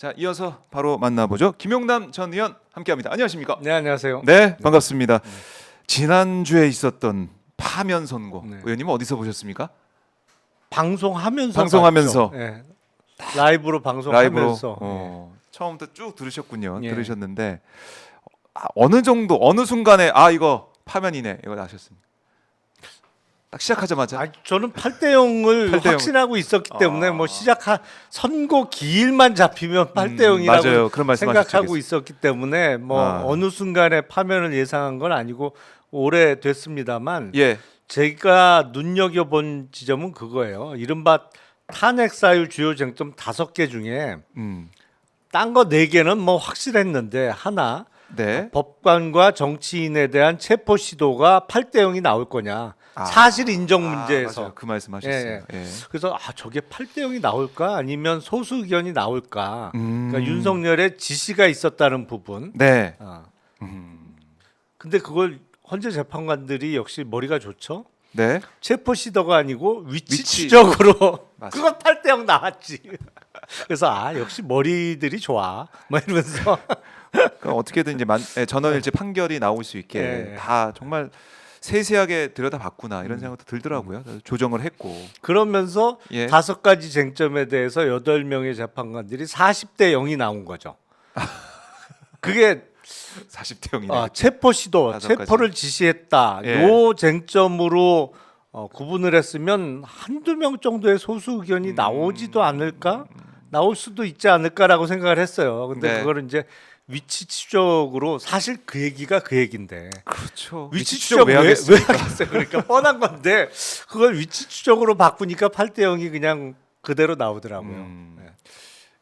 자, 이어서 바로 만나보죠. 김용남 전 의원 함께합니다. 안녕하십니까? 네, 안녕하세요. 네, 반갑습니다. 지난주에 있었던 파면 선고 네. 의원님은 어디서 보셨습니까? 방송하면서 방송하면서. 봤죠. 네. 라이브로 라이브로 방송하면서 처음부터 쭉 들으셨군요. 예. 들으셨는데 어느 정도 어느 순간에 이거 파면이네 이거 아셨습니까? 딱 시작하자마자 저는 8대 0을 8대 0. 확신하고 있었기 때문에 뭐 시작한 선고 기일만 잡히면 8대 0이라고 맞아요. 그런 말씀하셨죠. 생각하고 있었기 때문에 뭐 어느 순간에 파면을 예상한 건 아니고 오래됐습니다만 예, 제가 눈여겨본 지점은 그거예요. 이른바 탄핵 사유 주요 쟁점 5개 중에 딴 거 4개는 뭐 확실했는데 하나 네, 법관과 정치인에 대한 체포 시도가 8대 0이 나올 거냐 사실 인정 문제에서 맞아요. 그 말씀하셨어요. 예. 그래서 저게 8대 0이 나올까 아니면 소수 의견이 나올까 그러니까 윤석열의 지시가 있었다는 부분 네, 근데 그걸 헌재 재판관들이 역시 머리가 좋죠. 네. 체포 시도가 아니고 위치 위치. 추적으로 맞아. 그거 8대 0 나왔지. 그래서 역시 머리들이 좋아. 뭐 이러면서 그럼 어떻게든 이제 전원일치 판결이 나올 수 있게 네. 다 정말 세세하게 들여다봤구나 이런 생각도 들더라고요. 그래서 조정을 했고 그러면서 예. 5가지 쟁점에 대해서 8명의 재판관들이 40대 0이 나온 거죠. 그게 40대 0이네. 체포 시도, 5가지. 체포를 지시했다. 예. 요 쟁점으로 구분을 했으면 한두 명 정도의 소수 의견이 나오지도 않을까? 나올 수도 있지 않을까라고 생각을 했어요. 근데 네. 그거를 이제 위치 추적으로 사실 그 얘기가 그 얘긴데 그렇죠. 위치 추적 왜 하겠습니까? 하겠어요? 그러니까 뻔한 건데 그걸 위치 추적으로 바꾸니까 8대 0이 그냥 그대로 나오더라고요. 네.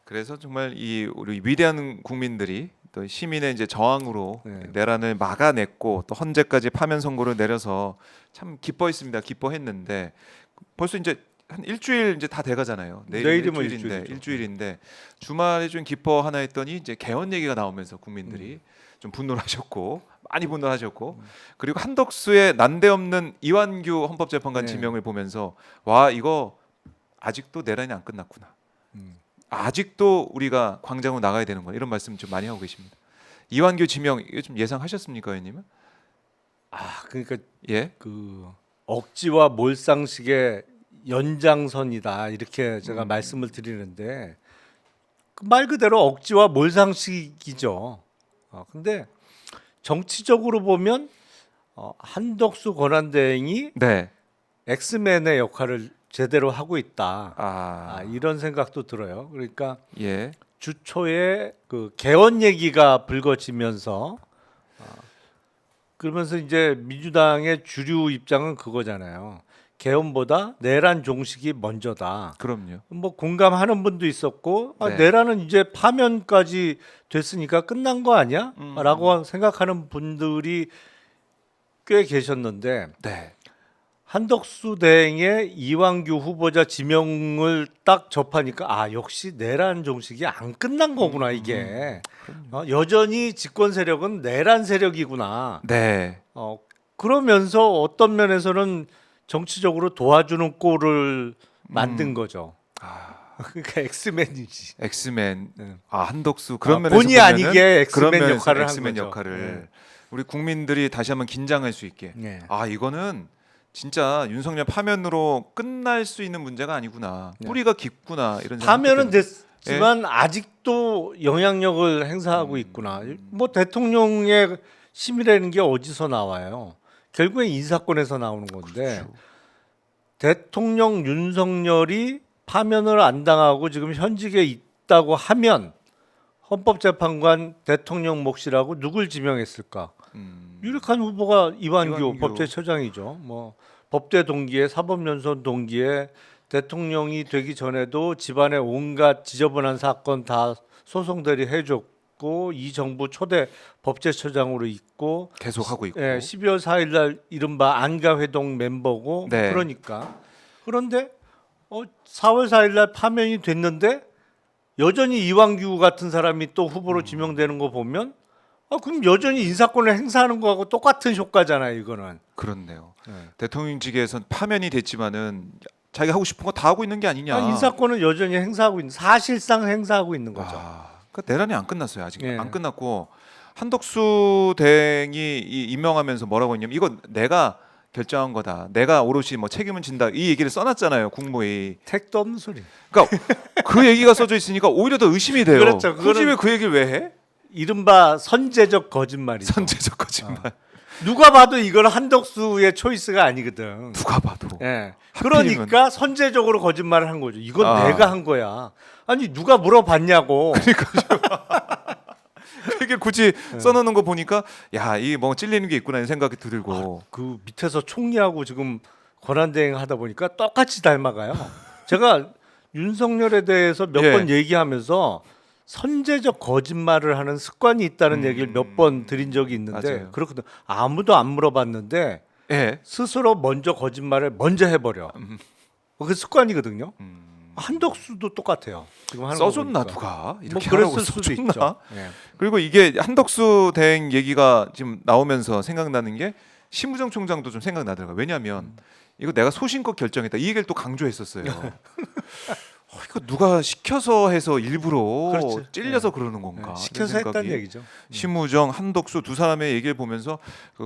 그래서 정말 우리 위대한 국민들이 또 시민의 이제 저항으로 네. 내란을 막아냈고 또 헌재까지 파면 선고를 내려서 참 기뻐했습니다. 기뻐했는데 벌써 이제 한 일주일 이제 다 돼가잖아요. 내일이면 일주일인데 주말에 좀 기뻐하나 했더니 이제 개헌 얘기가 나오면서 국민들이 좀 분노를 하셨고 많이 분노를 하셨고 그리고 한덕수의 난데없는 이완규 헌법재판관 네. 지명을 보면서 와 이거 아직도 내란이 안 끝났구나. 아직도 우리가 광장으로 나가야 되는 거야. 이런 말씀 좀 많이 하고 계십니다. 이완규 지명 이거 좀 예상하셨습니까, 의원님은? 그러니까 예. 그 억지와 몰상식의 연장선이다 이렇게 제가 말씀을 드리는데 그 말 그대로 억지와 몰상식이죠. 근데 정치적으로 보면 한덕수 권한대행이 네. 엑스맨의 역할을 제대로 하고 있다. 예. 이런 생각도 들어요. 그러니까 주 초에 그 개헌 얘기가 불거지면서 그러면서 이제 민주당의 주류 입장은 그거잖아요. 개헌보다 내란 종식이 먼저다. 그럼요. 뭐 공감하는 분도 있었고 네. 내란은 이제 파면까지 됐으니까 끝난 거 아니야? 라고 생각하는 분들이 꽤 계셨는데 네. 한덕수 대행의 이완규 후보자 지명을 딱 접하니까 역시 내란 종식이 안 끝난 거구나 이게. 여전히 집권 세력은 내란 세력이구나. 네. 그러면서 어떤 면에서는 정치적으로 도와주는 꼴을 만든 거죠. 그러니까 엑스맨이지. 엑스맨. 네. 한덕수 그런 면에서 본의 보면은 아니게 엑스맨 그런 면에서 역할을 한 엑스맨 거죠. 역할을 우리 국민들이 다시 한번 긴장할 수 있게. 네. 이거는 진짜 윤석열 파면으로 끝날 수 있는 문제가 아니구나. 네. 뿌리가 깊구나 이런. 파면은 생각이 됐지만 아직도 영향력을 행사하고 있구나. 뭐 대통령의 힘이라는 게 어디서 나와요? 결국엔 인사권에서 나오는 건데 그렇죠. 대통령 윤석열이 파면을 안 당하고 지금 현직에 있다고 하면 헌법재판관 대통령 몫이라고 누굴 지명했을까? 유력한 후보가 이완규 법제처장이죠. 뭐 법대 동기에 사법연수원 동기에 대통령이 되기 전에도 집안의 온갖 지저분한 사건 다 소송 대리해줬고 이 정부 초대 법제처장으로 있고 계속 하고 있고. 12월 4일 날 이른바 안가회동 멤버고 네. 그러니까 그런데 4월 4일 날 파면이 됐는데 여전히 이완규 같은 사람이 또 후보로 지명되는 거 보면 그럼 여전히 인사권을 행사하는 거하고 똑같은 효과잖아요, 이거는. 그렇네요. 네. 대통령직에선 파면이 됐지만은 자기가 하고 싶은 거 다 하고 있는 게 아니냐. 아니, 인사권은 여전히 행사하고 있는 사실상 행사하고 있는 거죠. 그러니까 내란이 안 끝났어요. 아직 예. 안 끝났고 한덕수 대행이 임명하면서 뭐라고 했냐면 이건 내가 결정한 거다. 내가 오롯이 뭐 책임은 진다. 이 얘기를 써놨잖아요. 국무회의. 택도 없는 소리. 그러니까 그 얘기가 써져 있으니까 오히려 더 의심이 돼요. 그렇죠. 굳이 그거는- 왜 그 얘기를 왜 해? 이른바 선제적 거짓말이죠. 선제적 거짓말. 누가 봐도 이건 한덕수의 초이스가 아니거든. 누가 봐도. 예. 하필이면. 그러니까 선제적으로 거짓말을 한 거죠. 이건 아. 내가 한 거야. 아니 누가 물어봤냐고. 이게 굳이 써놓는 거 보니까 야, 이 뭐 찔리는 게 있구나 이런 생각이 들고. 그 밑에서 총리하고 지금 권한대행 하다 보니까 똑같이 닮아가요. 제가 윤석열에 대해서 몇 예. 번 얘기하면서 선제적 거짓말을 하는 습관이 있다는 얘기를 몇 번 드린 적이 있는데 맞아요. 그렇거든. 아무도 안 물어봤는데 예. 스스로 먼저 거짓말을 먼저 해버려. 그 습관이거든요. 한덕수도 똑같아요. 지금 하는 거 써줬나 보니까. 누가 뭐 이렇게 그랬을 하라고 수도 써줬나? 있죠. 예. 그리고 이게 한덕수 대행 얘기가 지금 나오면서 생각나는 게 심우정 총장도 좀 생각나더라고요. 왜냐하면 이거 내가 소신껏 결정했다. 이 얘기를 또 강조했었어요. 이거 누가 시켜서 해서 일부러 그렇지. 찔려서 그러는 건가? 시켜서 이런 했다는 생각이 얘기죠. 심우정, 한덕수 두 사람의 얘기를 보면서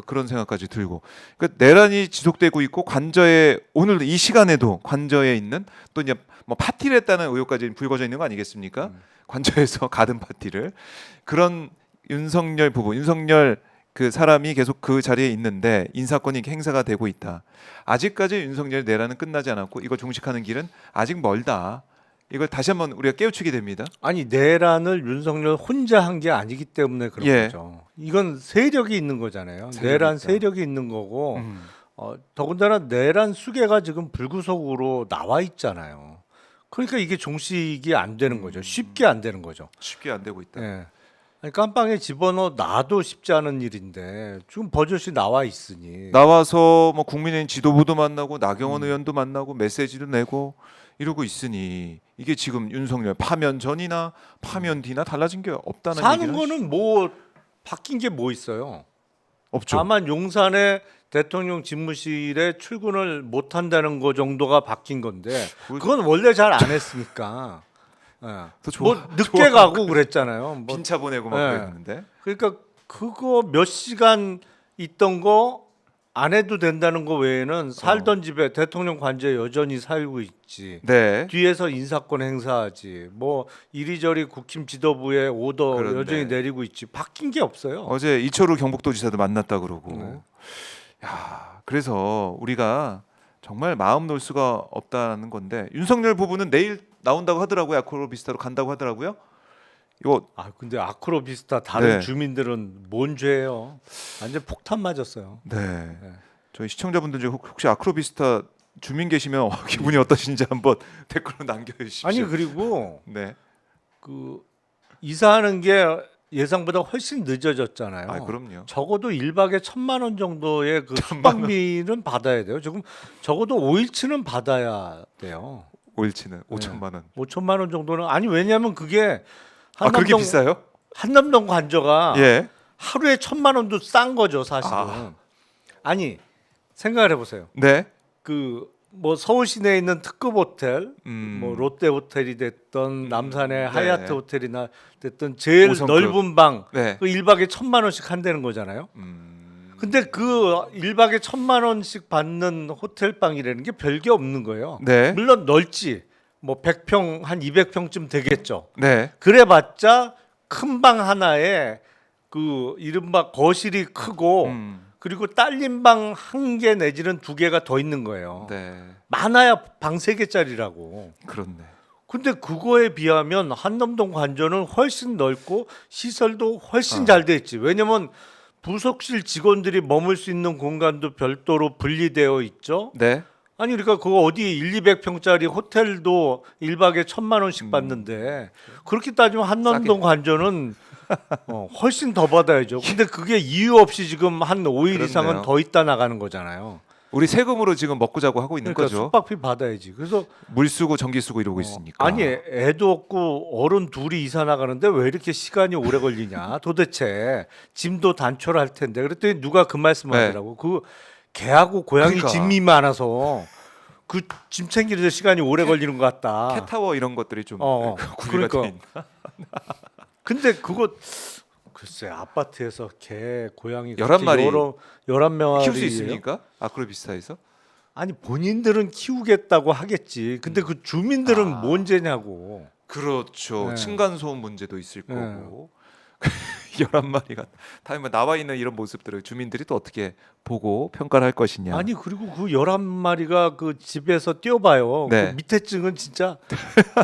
그런 생각까지 들고 그러니까 내란이 지속되고 있고 관저에 오늘 이 시간에도 관저에 있는 또 이제 뭐 파티를 했다는 의혹까지 불거져 있는 거 아니겠습니까? 관저에서 가든 파티를 그런 윤석열 부부, 윤석열 그 사람이 계속 그 자리에 있는데 인사권이 행사가 되고 있다. 아직까지 윤석열 내란은 끝나지 않았고 이거 종식하는 길은 아직 멀다. 이걸 다시 한번 우리가 깨우치게 됩니다. 아니 내란을 윤석열 혼자 한 게 아니기 때문에 그런 예. 거죠. 이건 세력이 있는 거잖아요. 세력이 내란 있다. 세력이 있는 거고 더군다나 내란 수계가 지금 불구속으로 나와 있잖아요. 그러니까 이게 종식이 안 되는 거죠. 쉽게 안 되는 거죠. 쉽게 안 되고 있다. 예. 아니, 깜빵에 집어넣어 놔도 쉽지 않은 일인데 지금 버젓이 나와 있으니 나와서 뭐 국민의힘 지도부도 만나고 나경원 의원도 만나고 메시지도 내고 이러고 있으니 이게 지금 윤석열 파면 전이나 파면 뒤나 달라진 게 없다는 사는 얘기는 거는 뭐 바뀐 게 뭐 있어요. 없죠. 다만 용산에 대통령 집무실에 출근을 못 한다는 거 정도가 바뀐 건데 그건 원래 잘 안 했으니까. 예. 더 좋아- 뭐 늦게 가고 그랬잖아요. 뭐 빈차 보내고 막 네. 그랬는데 그러니까 그거 몇 시간 있던 거 안 해도 된다는 거 외에는 살던 집에 대통령 관저에 여전히 살고 있지. 네. 뒤에서 인사권 행사하지. 뭐 이리저리 국힘 지도부의 오더 그런데. 여전히 내리고 있지. 바뀐 게 없어요. 어제 이철우 경북도지사도 만났다 그러고 네. 야, 그래서 우리가 정말 마음 놓을 수가 없다는 건데 윤석열 부부는 내일 나온다고 하더라고요. 아크로비스타로 간다고 하더라고요. 이거 아 근데 아크로비스타 다른 네. 주민들은 뭔 죄예요? 완전 폭탄 맞았어요. 네. 저희 시청자분들 중에 혹시 아크로비스타 주민 계시면 기분이 어떠신지 한번 댓글로 남겨주십시오. 아니 그리고 네. 그 이사하는 게 예상보다 훨씬 늦어졌잖아요. 아, 그럼요. 적어도 1박에 1,000만 원 정도의 그 숙박비는 받아야 돼요. 지금 적어도 5일치는 받아야 돼요. 5일치는 5천만 원. 5천만 원 정도는 아니 왜냐하면 그게 아, 그렇게 비싸요? 한남동 관저가 예. 하루에 1,000만 원도 싼 거죠 사실은. 아니 생각을 해보세요. 네. 그 뭐 서울 시내에 있는 특급 호텔, 뭐 롯데 호텔이 됐던 남산의 하얏트 호텔이나 됐던 제일 5성급. 넓은 방, 네. 그 1박에 1,000만 원씩 한다는 거잖아요. 근데 그 1박에 1,000만 원씩 받는 호텔 방이라는 게 별게 없는 거예요. 네. 물론 넓지. 뭐 100평 한 200평쯤 되겠죠. 네. 그래봤자 큰 방 하나에 그 이른바 거실이 크고 그리고 딸린 방 한 개 내지는 두 개가 더 있는 거예요. 네. 많아야 방 세 개짜리라고. 그렇네. 근데 그거에 비하면 한남동 관저는 훨씬 넓고 시설도 훨씬 잘 돼 있지. 왜냐면 부속실 직원들이 머물 수 있는 공간도 별도로 분리되어 있죠. 네. 아니 그러니까 그거 어디 1-200평짜리 호텔도 1박에 1,000만 원씩 받는데 그렇게 따지면 한남동 관저는 훨씬 더 받아야죠. 근데 그게 이유 없이 지금 한 5일 그렇네요. 이상은 더 있다 나가는 거잖아요. 우리 세금으로 지금 먹고 자고 하고 있는 그러니까 거죠. 숙박비 받아야지. 그래서 물 쓰고 전기 쓰고 이러고 있으니까. 아니 애도 없고 어른 둘이 이사 나가는데 왜 이렇게 시간이 오래 걸리냐 도대체 짐도 단촐할 텐데 그랬더니 누가 그 말씀하더라고. 그 개하고 고양이 그러니까. 짐이 많아서 그 짐 챙기는데 시간이 오래 걸리는 것 같다. 캣타워 이런 것들이 좀 구비가 그러니까. 돼 있나? 근데 그거 글쎄 아파트에서 개, 고양이 11마리 11마리 키울 수 있습니까? 아크로비스타에서? 아니 본인들은 키우겠다고 하겠지. 근데 그 주민들은 뭔 죄냐고. 그렇죠. 네. 층간 소음 문제도 있을 네. 거고. 11마리가 다음에 나와 있는 이런 모습들을 주민들이 또 어떻게 보고 평가를 할 것이냐. 아니 그리고 그 11마리가 그 집에서 뛰어봐요. 네. 그 밑에 층은 진짜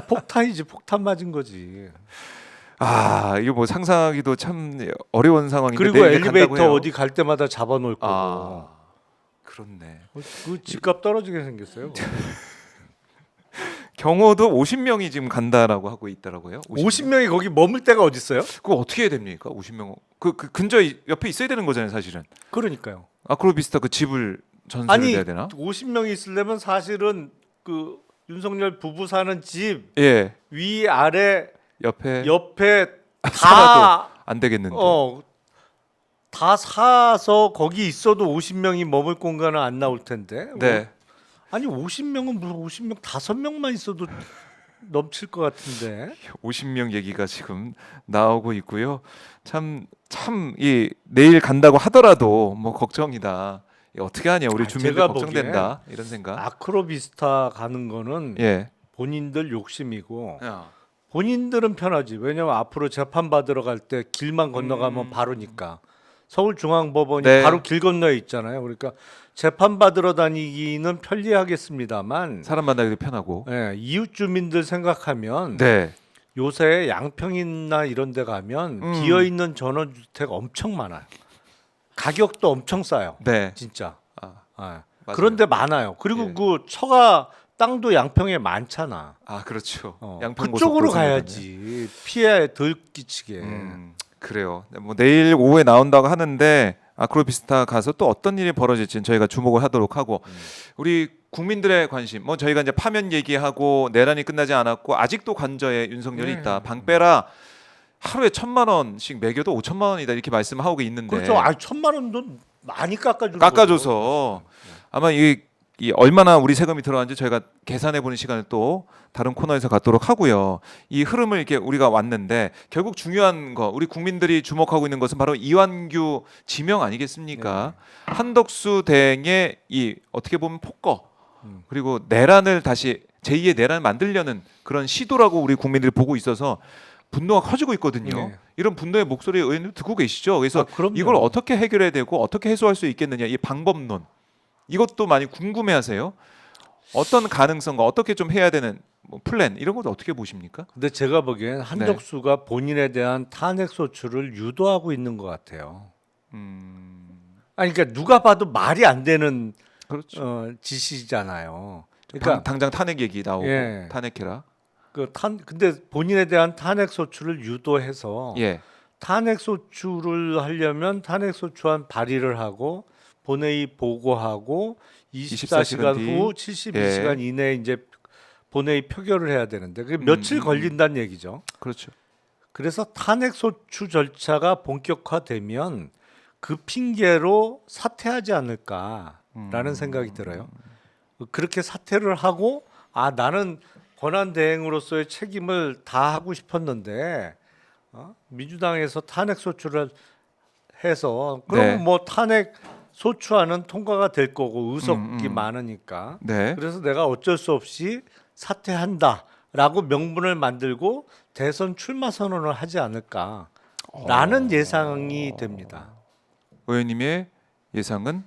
폭탄이지. 폭탄 맞은 거지. 이거 뭐 상상하기도 참 어려운 상황인데 그리고 내일 간다고 엘리베이터 해요. 어디 갈 때마다 잡아놓을 거고. 그렇네. 그 집값 떨어지게 생겼어요. 경호도 50명이 지금 간다라고 하고 있더라고요. 50명이 거기 머물 데가 어디 있어요? 그거 어떻게 해야 됩니까? 50명. 그 근처에 옆에 있어야 되는 거잖아요, 사실은. 그러니까요. 아크로비스타 그 집을 전세를 아니 내야 되나? 50명이 있으려면 사실은 그 윤석열 부부 사는 집 예. 위 아래 옆에 옆에 살아도 다 안 되겠는데. 다 사서 거기 있어도 50명이 머물 공간은 안 나올 텐데. 네. 아니 50명은 무슨 50명 5명만 있어도 넘칠 것 같은데. 50명 얘기가 지금 나오고 있고요. 참 이 내일 간다고 하더라도 뭐 걱정이다. 어떻게 하냐 우리 주민들 제가 걱정된다 이런 생각. 아크로비스타 가는 거는 예. 본인들 욕심이고 야. 본인들은 편하지. 왜냐면 앞으로 재판 받으러 갈 때 길만 건너가면 바로니까. 서울중앙법원이 네. 바로 길 건너에 있잖아요. 그러니까 재판 받으러 다니기는 편리하겠습니다만 사람 만나기도 편하고. 예, 이웃 주민들 생각하면 네. 요새 양평이나 이런 데 가면 비어 있는 전원주택 엄청 많아요. 가격도 엄청 싸요. 네. 진짜. 아, 예. 맞아요. 그런데 많아요. 그리고 예. 그 처가 땅도 양평에 많잖아. 그렇죠. 그쪽으로 고속도로 가야지. 피해 덜 끼치게. 그래요. 뭐 내일 오후에 나온다고 하는데 아크로비스타 가서 또 어떤 일이 벌어질지는 저희가 주목을 하도록 하고 우리 국민들의 관심 뭐 저희가 이제 파면 얘기하고 내란이 끝나지 않았고 아직도 관저에 윤석열이 있다. 방 빼라. 하루에 1,000만 원씩 매겨도 5천만 원이다 이렇게 말씀하고 있는데 그렇죠. 1,000만 원도 많이 깎아주는 깎아줘서 아마 이 얼마나 우리 세금이 들어가는지 저희가 계산해 보는 시간을 또 다른 코너에서 갖도록 하고요. 이 흐름을 이렇게 우리가 왔는데 결국 중요한 거 우리 국민들이 주목하고 있는 것은 바로 이완규 지명 아니겠습니까? 한덕수 대행의 이 어떻게 보면 폭거 그리고 내란을 다시 제2의 내란을 만들려는 그런 시도라고 우리 국민들이 보고 있어서 분노가 커지고 있거든요. 네. 이런 분노의 목소리 의원님 듣고 계시죠? 그래서 그럼요. 이걸 어떻게 해결해야 되고 어떻게 해소할 수 있겠느냐 이 방법론 이것도 많이 궁금해하세요. 어떤 가능성과 어떻게 좀 해야 되는 뭐 플랜 이런 것도 어떻게 보십니까? 근데 제가 보기엔 한덕수가 본인에 대한 탄핵 소추를 유도하고 있는 것 같아요. 아니 그러니까 누가 봐도 말이 안 되는 그렇죠. 짓이잖아요. 그러니까 당장 탄핵 얘기 나오고 예. 탄핵해라. 근데 본인에 대한 탄핵 소추를 유도해서 예. 탄핵 소추를 하려면 탄핵 소추안 발의를 하고 본회의 보고하고 24시간 후 72시간 이내에 이제 본회의 표결을 해야 되는데 그게 며칠 걸린다는 얘기죠. 그렇죠. 그래서 탄핵 소추 절차가 본격화되면 그 핑계로 사퇴하지 않을까라는 생각이 들어요. 그렇게 사퇴를 하고 나는 권한 대행으로서의 책임을 다 하고 싶었는데 민주당에서 탄핵 소추를 해서 그럼 네. 뭐 탄핵 소추안은 통과가 될 거고 의석이 많으니까 네. 그래서 내가 어쩔 수 없이 사퇴한다라고 명분을 만들고 대선 출마 선언을 하지 않을까라는 예상이 됩니다. 의원님의 예상은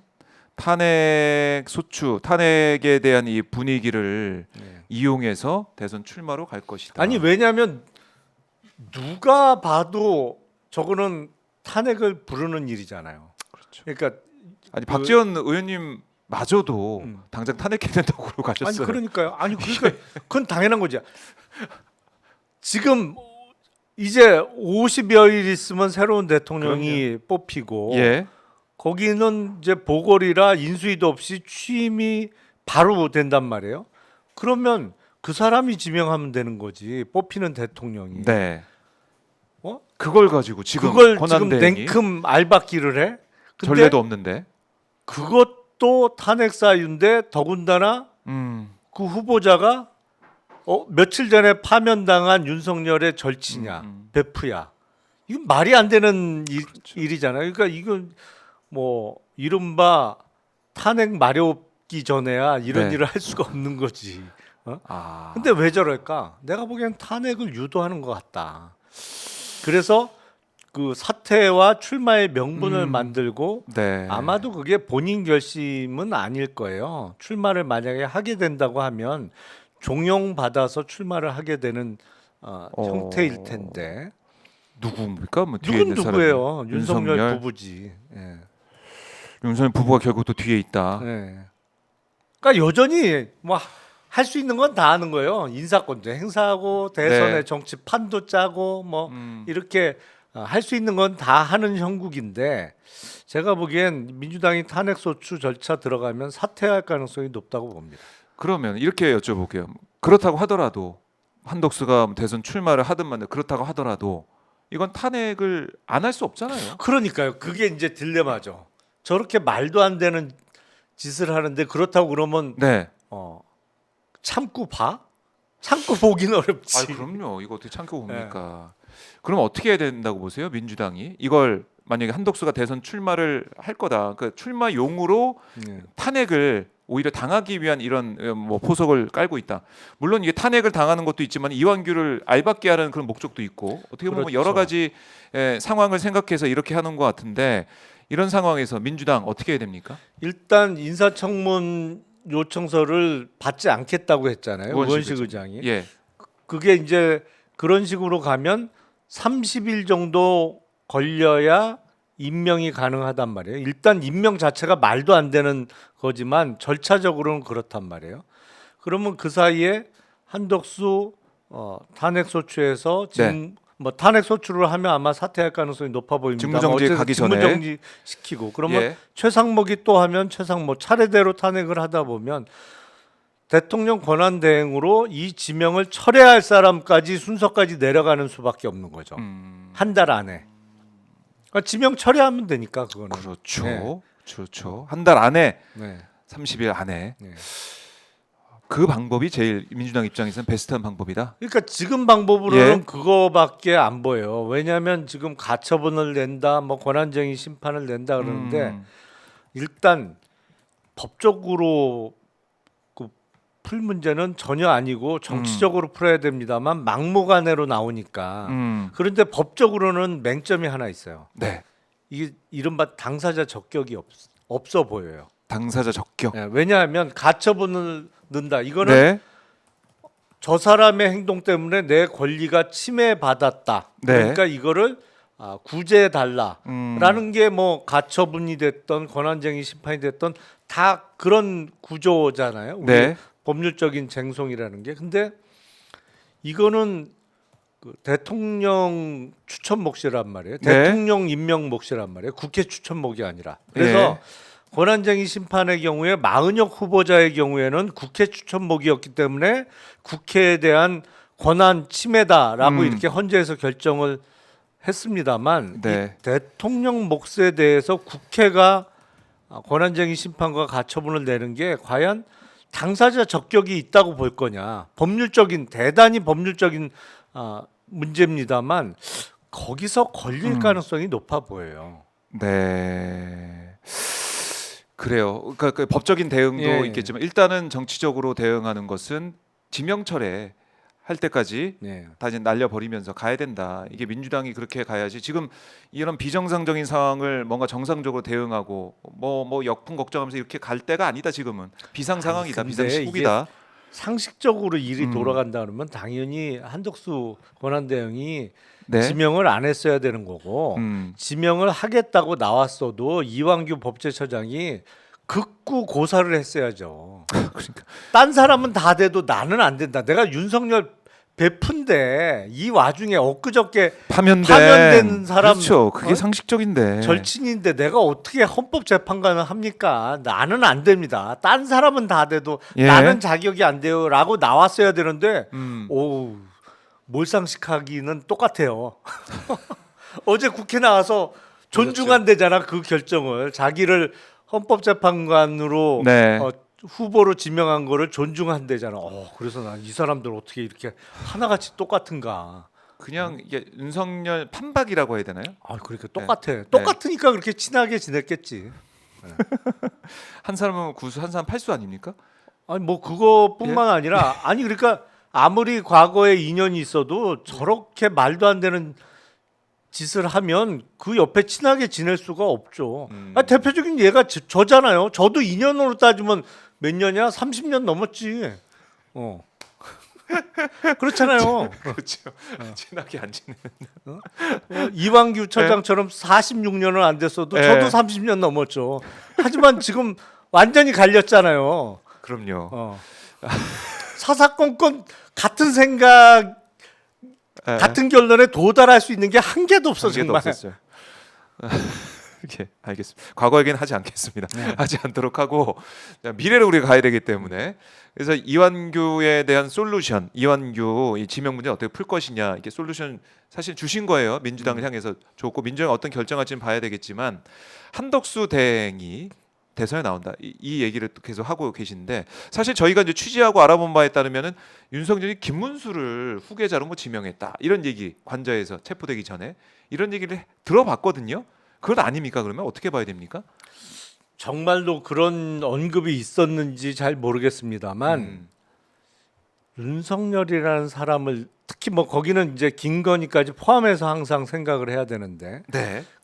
탄핵 소추, 탄핵에 대한 이 분위기를 이용해서 대선 출마로 갈 것이다. 아니 왜냐하면 누가 봐도 저거는 탄핵을 부르는 일이잖아요. 그렇죠. 그러니까 아니 박지원 의원님마저도 당장 탄핵해야 된다고 그러고 아니 가셨어요. 그러니까요. 아니 그러니까 그건 당연한 거지. 지금 이제 50여일 있으면 새로운 대통령이 뽑히고 예. 거기는 이제 보궐이라 인수위도 없이 취임이 바로 된단 말이에요. 그러면 그 사람이 지명하면 되는 거지. 뽑히는 대통령이. 네. 어? 그걸 가지고 지금 그걸 권한 지금 대행이 냉큼 알박기를 해? 근데 전례도 없는데. 그것도 탄핵 사유인데 더군다나 그 후보자가 며칠 전에 파면당한 윤석열의 절친이야, 베프야. 이건 말이 안 되는 일이잖아요. 그러니까 이건 뭐 이른바 탄핵 마렵기 전에야 이런 네. 일을 할 수가 없는 거지. 아. 근데 왜 저럴까? 내가 보기엔 탄핵을 유도하는 것 같다. 그래서 그 사퇴와 출마의 명분을 만들고 네. 아마도 그게 본인 결심은 아닐 거예요. 출마를 만약에 하게 된다고 하면 종용받아서 출마를 하게 되는 형태일 텐데. 누구입니까? 뭐 뒤에 누군 있는 누구예요? 사람이? 윤석열 부부지. 예. 윤석열 부부가 결국 또 뒤에 있다. 예. 그러니까 여전히 뭐 할 수 있는 건 다 하는 거예요. 인사권도 행사하고 대선의 네. 정치 판도 짜고 뭐 음. 이렇게 할 수 있는 건 다 하는 형국인데 제가 보기엔 민주당이 탄핵 소추 절차 들어가면 사퇴할 가능성이 높다고 봅니다. 그러면 이렇게 여쭤볼게요. 그렇다고 하더라도 한덕수가 대선 출마를 하든 말든 그렇다고 하더라도 이건 탄핵을 안 할 수 없잖아요. 그러니까요. 그게 이제 딜레마죠. 저렇게 말도 안 되는 짓을 하는데 그렇다고 그러면 네. 참고 봐? 참고 보긴 어렵지. 아, 그럼요. 이거 어떻게 참고 봅니까? 그럼 어떻게 해야 된다고 보세요? 민주당이 이걸 만약에 한덕수가 대선 출마를 할 거다. 그 출마용으로 탄핵을 오히려 당하기 위한 이런 뭐 포석을 깔고 있다. 물론 이게 탄핵을 당하는 것도 있지만 이완규를 알받게 하는 그런 목적도 있고 어떻게 보면 그렇죠. 여러 가지 상황을 생각해서 이렇게 하는 것 같은데 이런 상황에서 민주당 어떻게 해야 됩니까? 일단 인사청문 요청서를 받지 않겠다고 했잖아요. 우원식 의장이. 예. 그게 이제 그런 식으로 가면 30일 정도 걸려야 임명이 가능하단 말이에요. 일단 임명 자체가 말도 안 되는 거지만 절차적으로는 그렇단 말이에요. 그러면 그 사이에 한덕수 탄핵 소추에서 지금 뭐 탄핵 소추를 하면 아마 사퇴할 가능성이 높아 보입니다. 직무정지 가기 전에 직무정지 시키고 그러면 예. 최상목이 또 하면 최상목 차례대로 탄핵을 하다 보면 대통령 권한 대행으로 이 지명을 철회할 사람까지 순서까지 내려가는 수밖에 없는 거죠. 한 달 안에. 그러니까 지명 철회하면 되니까 그거는. 그렇죠. 네. 그렇죠. 한 달 안에 네. 30일 안에 네. 그 방법이 제일 민주당 입장에서는 베스트한 방법이다. 그러니까 지금 방법으로는 예. 그거밖에 안 보여요. 왜냐하면 지금 가처분을 낸다, 뭐 권한쟁의 심판을 낸다 그러는데 일단 법적으로 그 풀 문제는 전혀 아니고 정치적으로 풀어야 됩니다만 막무가내로 나오니까. 그런데 법적으로는 맹점이 하나 있어요. 네. 이게 이른바 당사자 적격이 없어 보여요. 당사자 적격. 네, 왜냐하면 가처분을 넣는다. 이거는 네. 저 사람의 행동 때문에 내 권리가 침해받았다. 네. 그러니까 이거를 구제해 달라라는 게 뭐 가처분이 됐던 권한쟁의 심판이 됐던 다 그런 구조잖아요. 우리 네. 법률적인 쟁송이라는 게. 근데 이거는 그 대통령 추천 몫이란 말이에요. 네. 대통령 임명 몫이란 말이에요. 국회 추천 몫이 아니라. 그래서 권한쟁의 심판의 경우에 마은혁 후보자의 경우에는 국회 추천 몫이었기 때문에 국회에 대한 권한 침해다라고 이렇게 헌재에서 결정을 했습니다만 네. 이 대통령 몫에 대해서 국회가 권한쟁의 심판과 가처분을 내는 게 과연 당사자 적격이 있다고 볼 거냐. 대단히 법률적인 문제입니다만 거기서 걸릴 가능성이 높아 보여요. 네. 그래요. 그러니까 그 법적인 대응도 예. 있겠지만 일단은 정치적으로 대응하는 것은 지명철회 할 때까지 네. 다 이제 날려버리면서 가야 된다. 이게 민주당이 그렇게 가야지. 지금 이런 비정상적인 상황을 뭔가 정상적으로 대응하고 뭐 역풍 걱정하면서 이렇게 갈 때가 아니다. 지금은 비상 상황이다. 근데 비상 시국이다. 상식적으로 일이 돌아간다 그러면 당연히 한덕수 권한대행이 네. 지명을 안 했어야 되는 거고 지명을 하겠다고 나왔어도 이완규 법제처장이 극구 고사를 했어야죠. 그러니까 딴 사람은 다 돼도 나는 안 된다. 내가 윤석열 베푼데 이 와중에 엊그저께 파면된 사람 그렇죠. 그게 상식적인데. 절친인데 내가 어떻게 헌법재판관을 합니까? 나는 안 됩니다. 딴 사람은 다 돼도 예. 나는 자격이 안 돼요라고 나왔어야 되는데 오 몰상식하기는 똑같아요. 어제 국회 나와서 존중한대잖아 그 결정을 자기를 헌법재판관으로 네. 후보로 지명한 거를 존중한대잖아. 그래서 난 이 사람들 어떻게 이렇게 하나같이 똑같은가. 그냥 이게 윤석열 판박이라고 해야 되나요? 그러니까 똑같아. 똑같으니까 그렇게 친하게 지냈겠지. 한 사람은 구수, 한 사람 팔수 아닙니까? 아니 뭐 그거뿐만 아니라 그러니까 아무리 과거에 인연이 있어도 저렇게 말도 안 되는 짓을 하면 그 옆에 친하게 지낼 수가 없죠. 대표적인 예가 저잖아요. 저도 인연으로 따지면 몇 년이야? 30년 넘었지. 그렇잖아요. 그렇죠. 친하게 안 지내는. 이완규 처장처럼 46년은 안 됐어도 저도 30년 넘었죠. 하지만 지금 완전히 갈렸잖아요. 그럼요. 사사건건 같은 생각, 같은 결론에 도달할 수 있는 게 한 개도 없어 정말. 없었어요. 알겠습니다. 과거 얘기는 하지 않겠습니다. 하지 않도록 하고 미래로 우리가 가야 되기 때문에 그래서 이완규에 대한 솔루션, 이완규 이 지명 문제 어떻게 풀 것이냐 이게 솔루션 사실 주신 거예요. 민주당을 향해서 줬고 민주당이 어떤 결정할지는 봐야 되겠지만 한덕수 대행이 대선에 나온다 이 얘기를 또 계속 하고 계신데 사실 저희가 이제 취재하고 알아본 바에 따르면은 윤석열이 김문수를 후계자로 뭐 지명했다 이런 얘기 관저에서 체포되기 전에 이런 얘기를 들어봤거든요. 그건 아닙니까? 그러면 어떻게 봐야 됩니까? 정말로 그런 언급이 있었는지 잘 모르겠습니다만 윤석열이라는 사람을 특히 뭐 거기는 이제 김건희까지 포함해서 항상 생각을 해야 되는데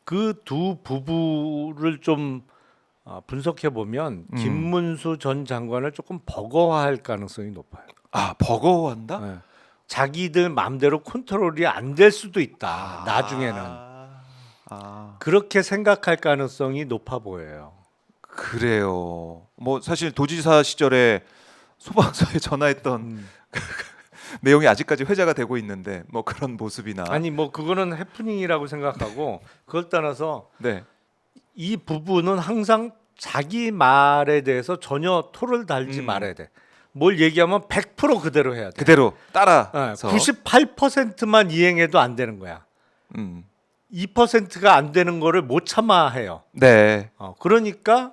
그 두 부부를 좀 분석해 보면 김문수 전 장관을 조금 버거워할 가능성이 높아요. 버거워한다? 네. 자기들 마음대로 컨트롤이 안 될 수도 있다. 나중에는. 그렇게 생각할 가능성이 높아 보여요. 그래요. 뭐 사실 도지사 시절에 소방서에 전화했던 내용이 아직까지 회자가 되고 있는데 뭐 그런 모습이나 아니 뭐 그거는 해프닝이라고 생각하고 그걸 떠나서 이 부부는 항상 자기 말에 대해서 전혀 토를 달지 말아야 돼. 뭘 얘기하면 100% 그대로 해야 돼. 그대로 따라서 98%만 이행해도 안 되는 거야. 2%가 안 되는 거를 못 참아 해요. 그러니까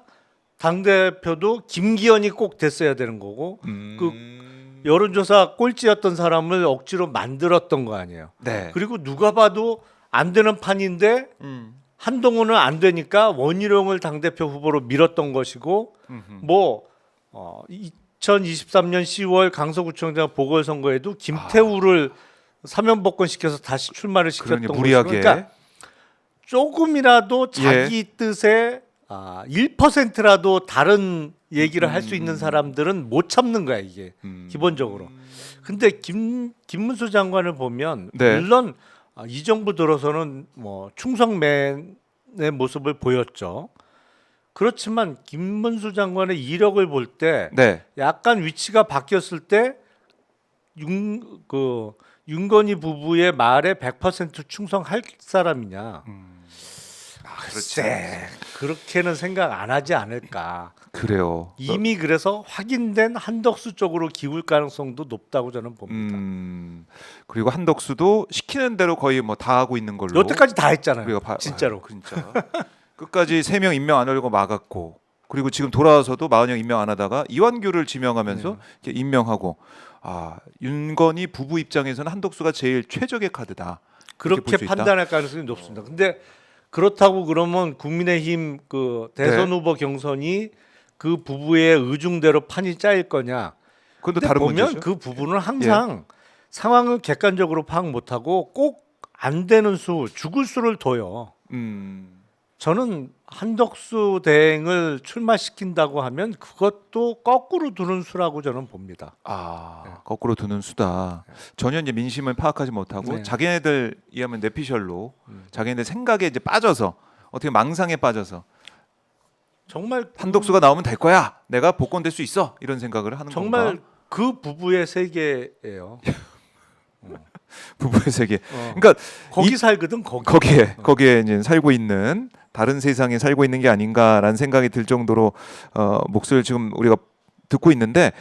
당 대표도 김기현이 꼭 됐어야 되는 거고 그 여론조사 꼴찌였던 사람을 억지로 만들었던 거 아니에요. 그리고 누가 봐도 안 되는 판인데 한동훈은 안 되니까 원희룡을 당 대표 후보로 밀었던 것이고 뭐 2023년 10월 강서구청장 보궐선거에도 김태우를 사면복권 시켜서 다시 출마를 시켰던 무리하게. 그러니까 조금이라도 자기 뜻에 1%라도 다른 얘기를 할 수 있는 사람들은 못 참는 거야 이게 기본적으로. 근데 김문수 장관을 보면 물론 이 정부 들어서는 뭐 충성맨의 모습을 보였죠. 그렇지만 김문수 장관의 이력을 볼 때 약간 위치가 바뀌었을 때 윤건희 부부의 말에 100% 충성할 사람이냐? 글쎄, 그렇게는 생각 안 하지 않을까. 그래요. 이미 그래서 확인된 한덕수 쪽으로 기울 가능성도 높다고 저는 봅니다. 그리고 한덕수도 시키는 대로 거의 뭐 다 하고 있는 걸로. 여태까지 다 했잖아요. 진짜로. 진짜. 끝까지 3명 임명 안 하려고 막았고, 그리고 지금 돌아와서도 마흔형 임명 안 하다가 이완규를 지명하면서 이렇게 임명하고. 윤건희 부부 입장에서는 한덕수가 제일 최적의 카드다. 그렇게 판단할 가능성이 높습니다. 근데 그렇다고 그러면 국민의힘 그 대선 후보 경선이 그 부부의 의중대로 판이 짜일 거냐? 그건 또 다른 보면 문제죠. 그 부부는 항상 상황을 객관적으로 파악 못하고 꼭 안 되는 수, 죽을 수를 둬요. 저는 한덕수 대행을 출마시킨다고 하면 그것도 거꾸로 두는 수라고 저는 봅니다. 거꾸로 두는 수다. 전혀 이제 민심을 파악하지 못하고 자기네들 이하면 내피셜로 자기네들 생각에 이제 빠져서 어떻게 망상에 빠져서 정말 한덕수가 나오면 될 거야. 내가 복권될 수 있어. 이런 생각을 하는 정말 건가? 그 부부의 세계예요. 부부의 세계. 그러니까 거기 살거든 거기에 이제 살고 있는 다른 세상에 살고 있는 게 아닌가라는 생각이 들 정도로 목소리를 지금 우리가 듣고 있는데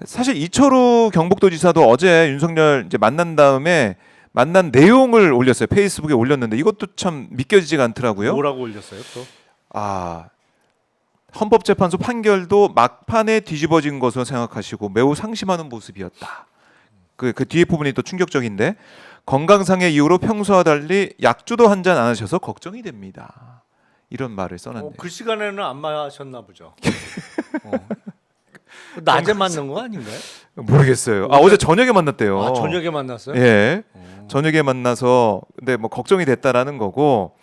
사실 이철우 경북도지사도 어제 윤석열 이제 만난 다음에 만난 내용을 올렸어요. 페이스북에 올렸는데 이것도 참 믿겨지지가 않더라고요. 뭐라고 올렸어요 또? 헌법재판소 판결도 막판에 뒤집어진 것으로 생각하시고 매우 상심하는 모습이었다. 그 뒤에 부분이 또 충격적인데 건강상의 이유로 평소와 달리 약주도 한 잔 안 하셔서 걱정이 됩니다. 이런 말을 써놨네요. 그 시간에는 안 마셨나 보죠. 낮에 맞는 거 아닌가요? 모르겠어요. 어제 저녁에 만났대요. 아, 저녁에 만났어요? 예. 저녁에 만나서 근데 뭐 걱정이 됐다라는 거고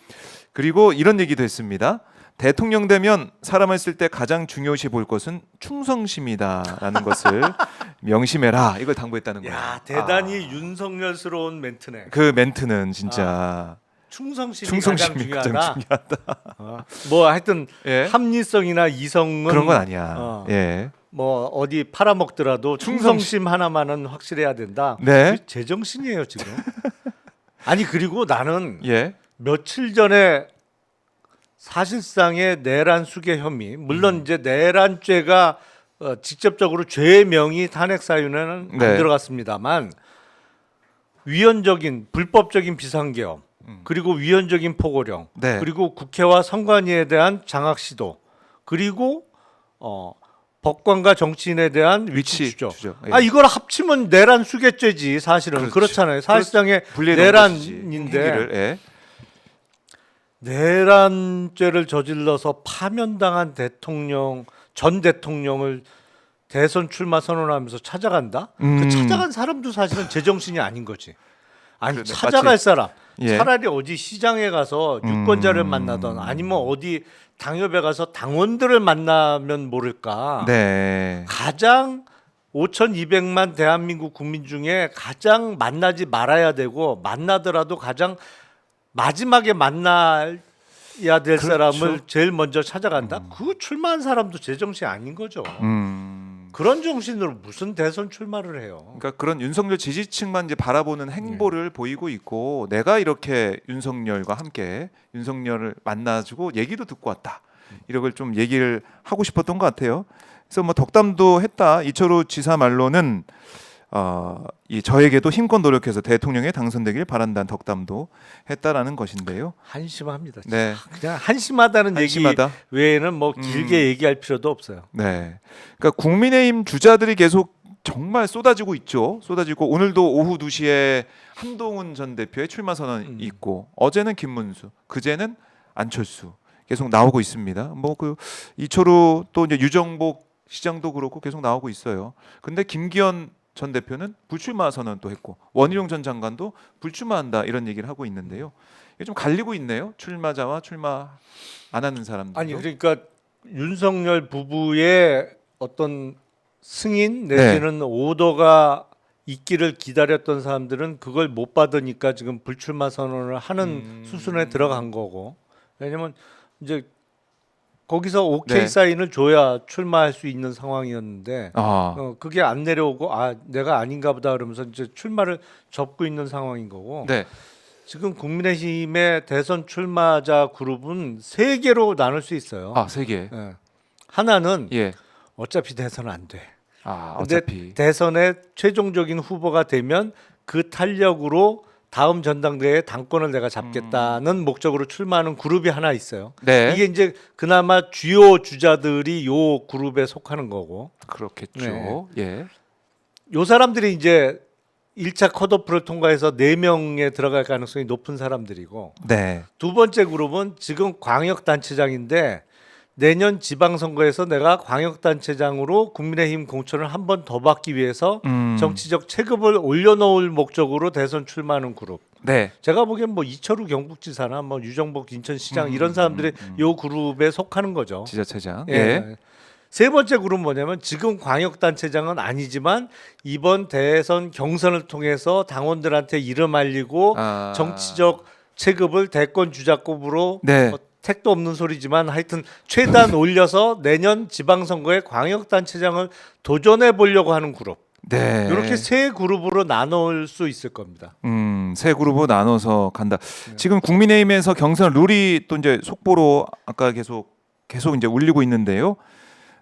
그리고 이런 얘기도 했습니다. 대통령 되면 사람을 쓸 때 가장 중요시 볼 것은 충성심이다라는 것을 명심해라. 이걸 당부했다는 거예요. 야, 대단히 윤석열스러운 멘트네. 그 멘트는 진짜 충성심이 가장 중요하다. 중요하다. 뭐 하여튼 예. 합리성이나 이성은 그런 건 아니야. 예. 뭐 어디 팔아먹더라도 충성심 하나만은 확실해야 된다. 네. 그게 제정신이에요 지금. 아니 그리고 나는 예. 며칠 전에 사실상의 내란 수괴 혐의, 물론 이제 내란죄가 직접적으로 죄명이 탄핵 사유에는 안 네. 들어갔습니다만 위헌적인 불법적인 비상계엄, 그리고 위헌적인 포고령, 네. 그리고 국회와 선관위에 대한 장악 시도, 그리고 법관과 정치인에 대한 위치 추적. 예. 아 이걸 합치면 내란 수괴죄지 사실은. 그렇죠. 그렇잖아요. 사실상의 분리해놓은 것이지, 내란인데 행위를, 예. 내란죄를 저질러서 파면당한 전 대통령을 대선 출마 선언하면서 찾아간다? 그 찾아간 사람도 사실은 제정신이 아닌 거지. 아니 그러네, 찾아갈 마치- 사람 예. 차라리 어디 시장에 가서 유권자를 만나던 아니면 어디 당협에 가서 당원들을 만나면 모를까. 네. 가장 5,200만 대한민국 국민 중에 가장 만나지 말아야 되고 만나더라도 가장 마지막에 만나야 될 그렇죠. 사람을 제일 먼저 찾아간다. 그 출마한 사람도 제정신 아닌 거죠. 그런 정신으로 무슨 대선 출마를 해요? 그러니까 그런 윤석열 지지층만 이제 바라보는 행보를 보이고 있고 내가 이렇게 윤석열과 함께 윤석열을 만나주고 얘기도 듣고 왔다. 이걸 좀 얘기를 하고 싶었던 것 같아요. 그래서 뭐 덕담도 했다. 이철우 지사 말로는 이 저에게도 힘껏 노력해서 대통령에 당선되길 바란다는 덕담도 했다라는 것인데요. 한심합니다. 네. 그냥 한심하다는 한심하다. 얘기 외에는 뭐 길게 얘기할 필요도 없어요. 네. 그러니까 국민의힘 주자들이 계속 정말 쏟아지고 있죠. 쏟아지고 오늘도 오후 2시에 한동훈 전 대표의 출마 선언이 있고 어제는 김문수, 그제는 안철수 계속 나오고 있습니다. 뭐 그 이철우 또 이제 유정복 시장도 그렇고 계속 나오고 있어요. 근데 김기현 전 대표는 불출마 선언도 했고 원희룡 전 장관도 불출마한다 이런 얘기를 하고 있는데요. 이게 좀 갈리고 있네요. 출마자와 출마 안 하는 사람들. 아니 그러니까 윤석열 부부의 어떤 승인 내지는 오더가 있기를 기다렸던 사람들은 그걸 못 받으니까 지금 불출마 선언을 하는 수순에 들어간 거고. 왜냐면 이제 거기서 오케이 네. 사인을 줘야 출마할 수 있는 상황이었는데 그게 안 내려오고 내가 아닌가 보다 그러면서 이제 출마를 접고 있는 상황인 거고. 네. 지금 국민의힘의 대선 출마자 그룹은 세 개로 나눌 수 있어요. 세 개. 예. 하나는 예. 어차피 대선 안 돼. 어차피. 근데 대선의 최종적인 후보가 되면 그 탄력으로 다음 전당대회에 당권을 내가 잡겠다는 목적으로 출마하는 그룹이 하나 있어요. 네. 이게 이제 그나마 주요 주자들이 요 그룹에 속하는 거고. 그렇겠죠. 예. 요 사람들이 이제 1차 컷오프를 통과해서 4명에 들어갈 가능성이 높은 사람들이고 네. 두 번째 그룹은 지금 광역단체장인데 내년 지방선거에서 내가 광역단체장으로 국민의힘 공천을 한 번 더 받기 위해서 정치적 체급을 올려놓을 목적으로 대선 출마하는 그룹. 네. 제가 보기엔 뭐 이철우 경북지사나 뭐 유정복 인천시장 이런 사람들이 요 그룹에 속하는 거죠. 지자체장. 예. 예. 세 번째 그룹은 뭐냐면 지금 광역단체장은 아니지만 이번 대선 경선을 통해서 당원들한테 이름 알리고 정치적 체급을 대권 주자급으로 네. 택도 없는 소리지만 하여튼 최대한 올려서 내년 지방선거에 광역단체장을 도전해 보려고 하는 그룹. 네. 이렇게 세 그룹으로 나눌 수 있을 겁니다. 세 그룹으로 나눠서 간다. 지금 국민의힘에서 경선 룰이 또 이제 속보로 아까 계속 이제 울리고 있는데요.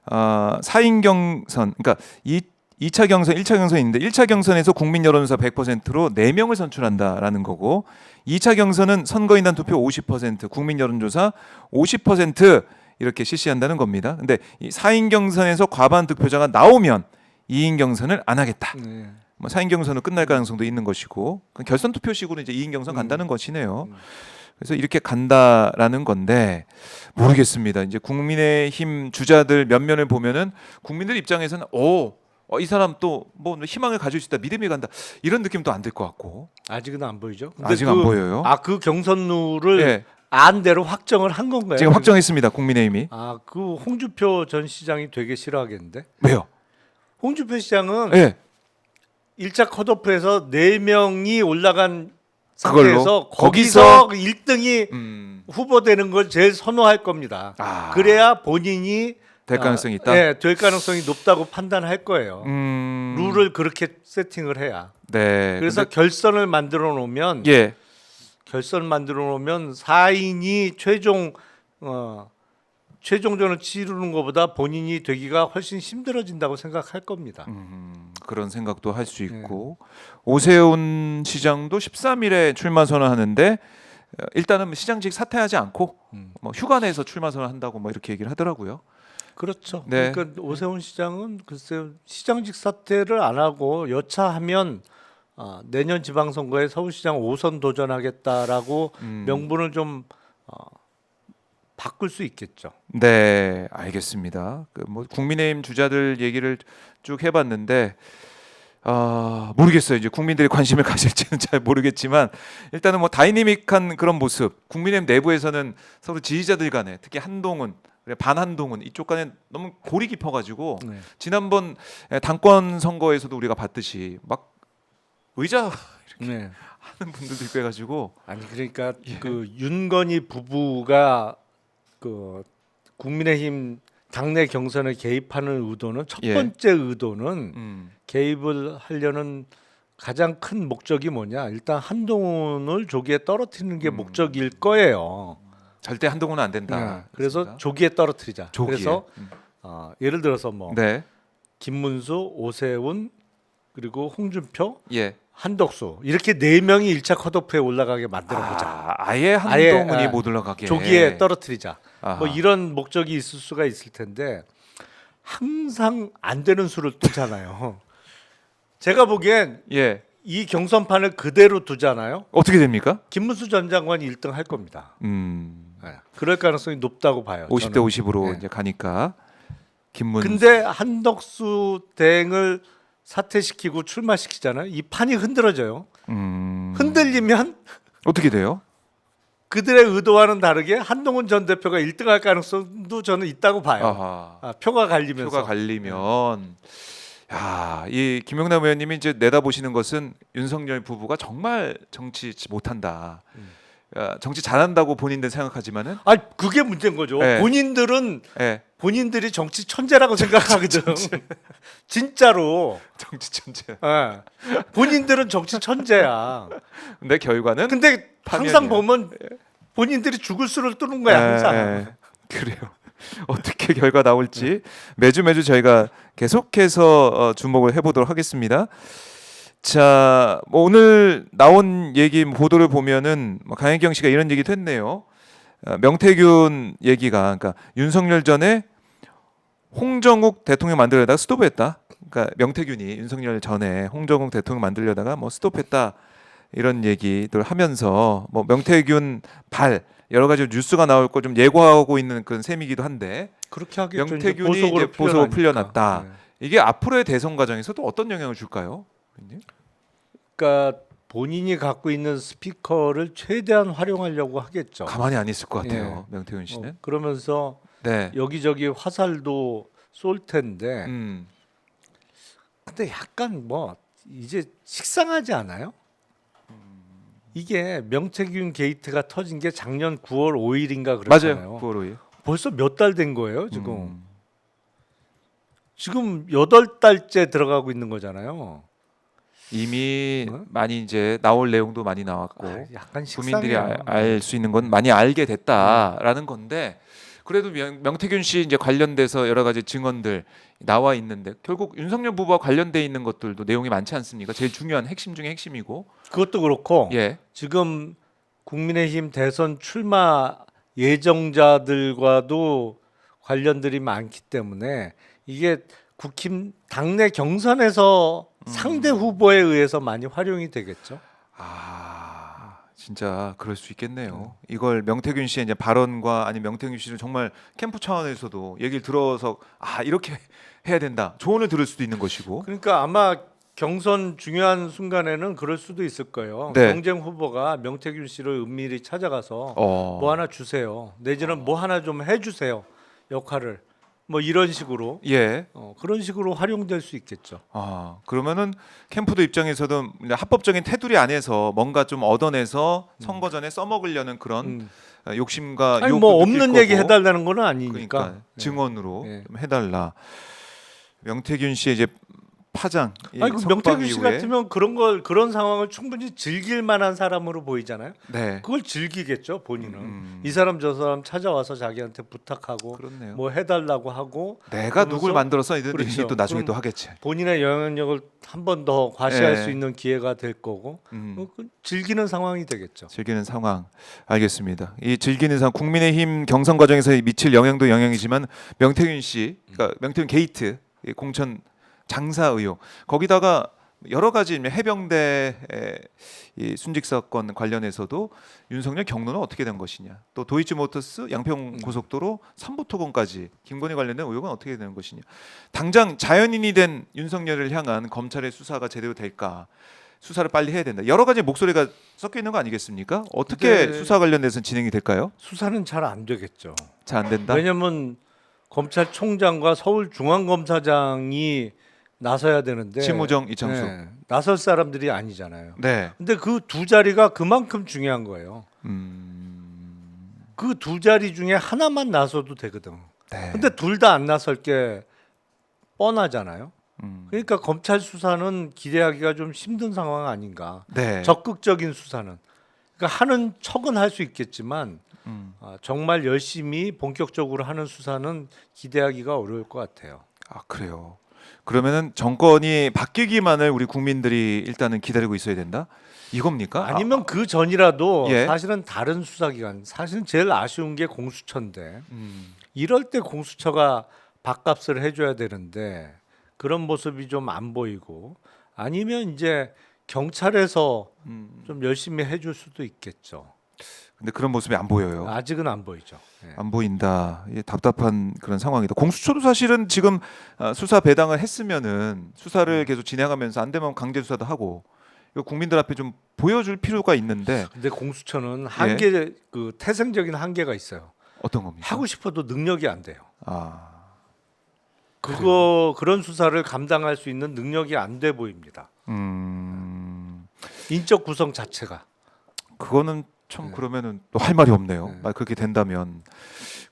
4인 경선, 그러니까 2차 경선, 1차 경선이 있는데 1차 경선에서 국민 여론조사 100%로 4명을 선출한다라는 거고 2차 경선은 선거인단 투표 50%, 국민 여론조사 50% 이렇게 실시한다는 겁니다. 근데 이 4인 경선에서 과반 득표자가 나오면 2인 경선을 안 하겠다. 네. 뭐 4인 경선은 끝날 가능성도 있는 것이고 결선 투표식으로 이제 2인 경선 간다는 것이네요. 그래서 이렇게 간다라는 건데 모르겠습니다. 이제 국민의힘 주자들 몇 면을 보면은 국민들 입장에서는 이 사람 또 뭐 희망을 가질 수 있다, 믿음이 간다 이런 느낌도 안 들 것 같고 아직은 안 보이죠. 아직 안 보여요. 그 경선룰을 예, 안대로 확정을 한 건가요? 지금 확정했습니다. 국민의힘이. 그 홍준표 전 시장이 되게 싫어하겠는데. 왜요? 홍준표 시장은 예, 1차 컷오프에서 4명이 올라간 그걸로? 상태에서 거기서? 거기서 1등이 후보되는 걸 제일 선호할 겁니다. 그래야 본인이 될 가능성이 있다. 네, 될 가능성이 높다고 판단할 거예요. 룰을 그렇게 세팅을 해야. 네. 그래서 근데- 결선을 만들어 놓으면 예, 4인이 최종전을 치르는 것보다 본인이 되기가 훨씬 힘들어진다고 생각할 겁니다. 그런 생각도 할 수 있고 오세훈 시장도 13일에 출마 선언하는데 일단은 시장직 사퇴하지 않고 뭐 휴가 내서 출마 선언한다고 뭐 이렇게 얘기를 하더라고요. 그렇죠. 네. 그러니까 오세훈 시장은 글쎄요, 시장직 사퇴를 안 하고 여차하면 내년 지방선거에 서울시장 5선 도전하겠다라고 명분을 좀 바꿀 수 있겠죠. 네, 알겠습니다. 뭐 국민의힘 주자들 얘기를 쭉 해봤는데 모르겠어요. 이제 국민들이 관심을 가질지는 잘 모르겠지만 일단은 뭐 다이내믹한 그런 모습. 국민의힘 내부에서는 서로 지지자들 간에 특히 한동훈, 반한동훈 이쪽 간에 너무 골이 깊어가지고 네. 지난번 당권 선거에서도 우리가 봤듯이 막 의자 네. 하는 분들도 있고 해가지고 아니 그러니까 그 윤건희 부부가 그 국민의힘 당내 경선에 개입하는 의도는 첫 예. 번째 의도는 음, 개입을 하려는 가장 큰 목적이 뭐냐? 일단 한동훈을 조기에 떨어뜨리는 게 목적일 거예요. 절대 한동훈은 안 된다. 네. 그래서 그렇습니다. 조기에 떨어뜨리자. 조기에. 그래서 예를 들어서 뭐 네, 김문수, 오세훈 그리고 홍준표, 예. 한덕수 이렇게 4명이 1차 컷오프에 올라가게 만들어 보자. 아예 한동훈이 못 올라가게. 조기에 떨어뜨리자. 아하. 뭐 이런 목적이 있을 수가 있을 텐데 항상 안 되는 수를 두잖아요. 제가 보기엔 예. 이 경선판을 그대로 두잖아요. 어떻게 됩니까? 김문수 전 장관이 1등 할 겁니다. 네. 그럴 가능성이 높다고 봐요. 50대 저는. 50으로 네. 이제 가니까 김문수. 근데 한덕수 대행을 사퇴시키고 출마시키잖아요. 이 판이 흔들어져요. 흔들리면 어떻게 돼요? 그들의 의도와는 다르게 한동훈 전 대표가 1등할 가능성도 저는 있다고 봐요. 아하. 표가 갈리면서. 표가 갈리면 야, 이 김영남 의원님이 이제 내다보시는 것은 윤석열 부부가 정말 정치 못한다. 정치 잘한다고 본인들 생각하지만은 그게 문제인 거죠. 네. 본인들이 정치 천재라고 생각하거든. 진짜로. 정치 천재. 예. 본인들은 정치 천재야. 근데 결과는 근데 항상 파면이야. 보면 본인들이 죽을 수를 뚫는 거야 항상. 그래요. 어떻게 결과 나올지 매주 저희가 계속해서 주목을 해보도록 하겠습니다. 자, 뭐 오늘 나온 얘기 보도를 보면은 강혜경 씨가 이런 얘기도 했네요. 명태균 얘기가 그러니까 윤석열 전에 홍정욱 대통령 만들려다가 스톱했다. 그러니까 명태균이 윤석열 전에 홍정욱 대통령 만들려다가 뭐 스톱했다 이런 얘기들 하면서 뭐 명태균 발 여러 가지 뉴스가 나올 거 좀 예고하고 있는 그런 셈이기도 한데 그렇게 하겠죠. 명태균이 이제 이제 보석으로 풀려났다. 네. 이게 앞으로의 대선 과정에서 또 어떤 영향을 줄까요? 그러니까 본인이 갖고 있는 스피커를 최대한 활용하려고 하겠죠. 가만히 안 있을 것 같아요. 명태균 씨는. 그러면서 네. 여기저기 화살도 쏠 텐데 음. 근데 약간 뭐 이제 식상하지 않아요? 이게 명태균 게이트가 터진 게 작년 9월 5일인가 그랬잖아요. 맞아요. 9월 5일. 벌써 몇 달 된 거예요, 지금. 지금 8달째 들어가고 있는 거잖아요. 이미 많이 이제 나올 내용도 많이 나왔고 약간 국민들이 식상해요. 알 수 있는 건 많이 알게 됐다라는 건데 그래도 명태균 씨 이제 관련돼서 여러 가지 증언들 나와 있는데 결국 윤석열 부부와 관련돼 있는 것들도 내용이 많지 않습니까? 제일 중요한 핵심 중에 핵심이고. 그것도 그렇고 예. 지금 국민의힘 대선 출마 예정자들과도 관련들이 많기 때문에 이게 국힘 당내 경선에서 상대 후보에 의해서 많이 활용이 되겠죠. 진짜 그럴 수 있겠네요. 이걸 명태균 씨의 이제 발언과 아니 명태균 씨를 정말 캠프 차원에서도 얘기를 들어서 이렇게 해야 된다. 조언을 들을 수도 있는 것이고. 그러니까 아마 경선 중요한 순간에는 그럴 수도 있을 거예요. 네. 경쟁 후보가 명태균 씨를 은밀히 찾아가서 어. 뭐 하나 주세요. 내지는 뭐 하나 좀 해주세요. 역할을 뭐 이런 식으로 예. 그런 식으로 활용될 수 있겠죠. 그러면은 캠프도 입장에서도 합법적인 테두리 안에서 뭔가 좀 얻어내서 선거 전에 써먹으려는 그런 욕심과 아니 유혹도 뭐 느낄 없는 얘기 거고. 해달라는 건 아니니까. 그러니까 증언으로 네. 좀 해달라. 명태균 씨의 이제 파장. 이 아니 그 석방 명태균 씨 이후에. 같으면 그런 상황을 충분히 즐길 만한 사람으로 보이잖아요. 네. 그걸 즐기겠죠 본인은. 이 사람 저 사람 찾아와서 자기한테 부탁하고 그렇네요. 뭐 해달라고 하고 내가 그러면서- 누굴 만들어서 이런 그렇죠. 얘기 또 나중에 그럼 또 하겠지. 본인의 영향력을 한 번 더 과시할 네. 수 있는 기회가 될 거고 그 즐기는 상황이 되겠죠. 즐기는 상황. 알겠습니다. 이 즐기는 상황, 국민의힘 경선 과정에서 미칠 영향도 영향이지만 명태균 씨, 그러니까 명태균 게이트, 이 공천 장사 의혹, 거기다가 여러 가지 해병대 이 순직 사건 관련해서도 윤석열 경로는 어떻게 된 것이냐, 또 도이치모터스 양평 고속도로 삼부토건까지 김건희 관련된 의혹은 어떻게 되는 것이냐. 당장 자연인이 된 윤석열을 향한 검찰의 수사가 제대로 될까? 수사를 빨리 해야 된다. 여러 가지 목소리가 섞여 있는 거 아니겠습니까? 어떻게 네. 수사 관련돼서 진행이 될까요? 수사는 잘 안 되겠죠. 잘 안 된다. 왜냐하면 검찰총장과 서울중앙검사장이 나서야 되는데 심우정, 이창수. 나설 사람들이 아니잖아요. 네. 근데 그 두 자리가 그만큼 중요한 거예요. 그 두 자리 중에 하나만 나서도 되거든. 네. 근데 둘 다 안 나설 게 뻔하잖아요. 음. 그러니까 검찰 수사는 기대하기가 좀 힘든 상황 아닌가. 네. 적극적인 수사는. 그러니까 하는 척은 할 수 있겠지만 정말 열심히 본격적으로 하는 수사는 기대하기가 어려울 것 같아요. 그래요. 그러면은 정권이 바뀌기만을 우리 국민들이 일단은 기다리고 있어야 된다. 이겁니까? 아니면 그 전이라도 예. 사실은 다른 수사기관, 사실은 제일 아쉬운 게 공수처인데 음. 이럴 때 공수처가 밥값을 해줘야 되는데 그런 모습이 좀 안 보이고, 아니면 이제 경찰에서 좀 열심히 해줄 수도 있겠죠. 근데 그런 모습이 안 보여요. 아직은 안 보이죠. 예. 안 보인다. 이게 답답한 그런 상황이다. 공수처도 사실은 지금 수사 배당을 했으면은 수사를 계속 진행하면서 안 되면 강제 수사도 하고, 이거 국민들 앞에 좀 보여줄 필요가 있는데 근데 공수처는 한계, 그 태생적인 한계가 있어요. 어떤 겁니까? 하고 싶어도 능력이 안 돼요. 그래요? 그런 수사를 감당할 수 있는 능력이 안 돼 보입니다. 인적 구성 자체가. 그거는 참 네. 그러면은 또 할 말이 없네요. 네. 만 그렇게 된다면,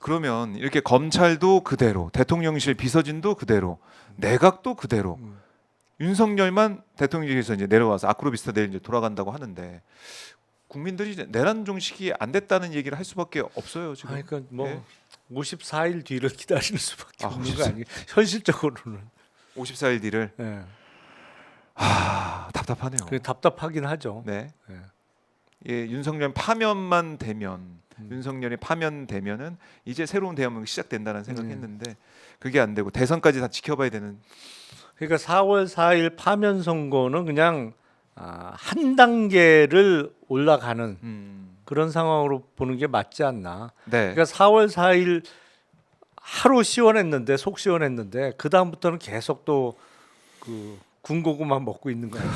그러면 이렇게 검찰도 그대로, 대통령실 비서진도 그대로, 내각도 그대로, 윤석열만 대통령실에서 이제 내려와서 아크로비스타 내일 이제 돌아간다고 하는데, 국민들이 이제 내란 종식이 안 됐다는 얘기를 할 수밖에 없어요 지금. 그러니까 뭐 예. 54일 뒤를 기다릴 수밖에 없는 거 54. 아니에요? 현실적으로는. 54일 뒤를. 예. 답답하네요. 그게 답답하긴 하죠. 네. 예. 예, 윤석열 파면만 되면, 윤석열이 파면되면은 이제 새로운 대한민국이 시작된다는 생각했는데 그게 안 되고 대선까지 다 지켜봐야 되는. 그러니까 4월 4일 파면 선거는 그냥 한 단계를 올라가는 그런 상황으로 보는 게 맞지 않나. 네. 그러니까 4월 4일 하루 시원했는데, 속 시원했는데 그 다음부터는 계속 또 그 군고구마 먹고 있는 거예요.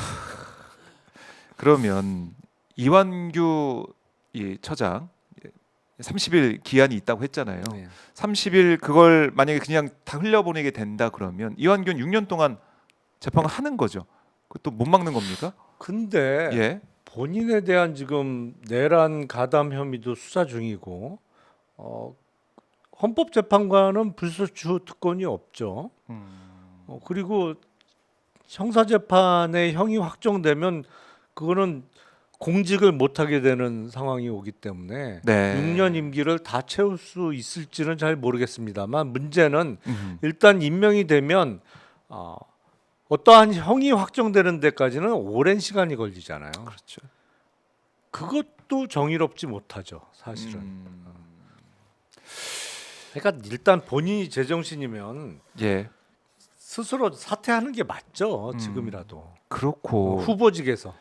그러면 이완규 이 처장 30일 기한이 있다고 했잖아요. 네. 30일 그걸 만약에 그냥 다 흘려보내게 된다 그러면 이완규는 6년 동안 재판을 하는 거죠. 그것도 못 막는 겁니까? 근데 예. 본인에 대한 지금 내란 가담 혐의도 수사 중이고, 헌법재판관은 불소추 특권이 없죠. 그리고 형사재판의 형이 확정되면 그거는 공직을 못하게 되는 상황이 오기 때문에 네. 6년 임기를 다 채울 수 있을지는 잘 모르겠습니다만, 문제는 음. 일단 임명이 되면 어떠한 형이 확정되는 데까지는 오랜 시간이 걸리잖아요. 그렇죠. 그것도 정의롭지 못하죠, 사실은. 그러니까 일단 본인이 제정신이면 예. 스스로 사퇴하는 게 맞죠. 지금이라도 그렇고 후보직에서.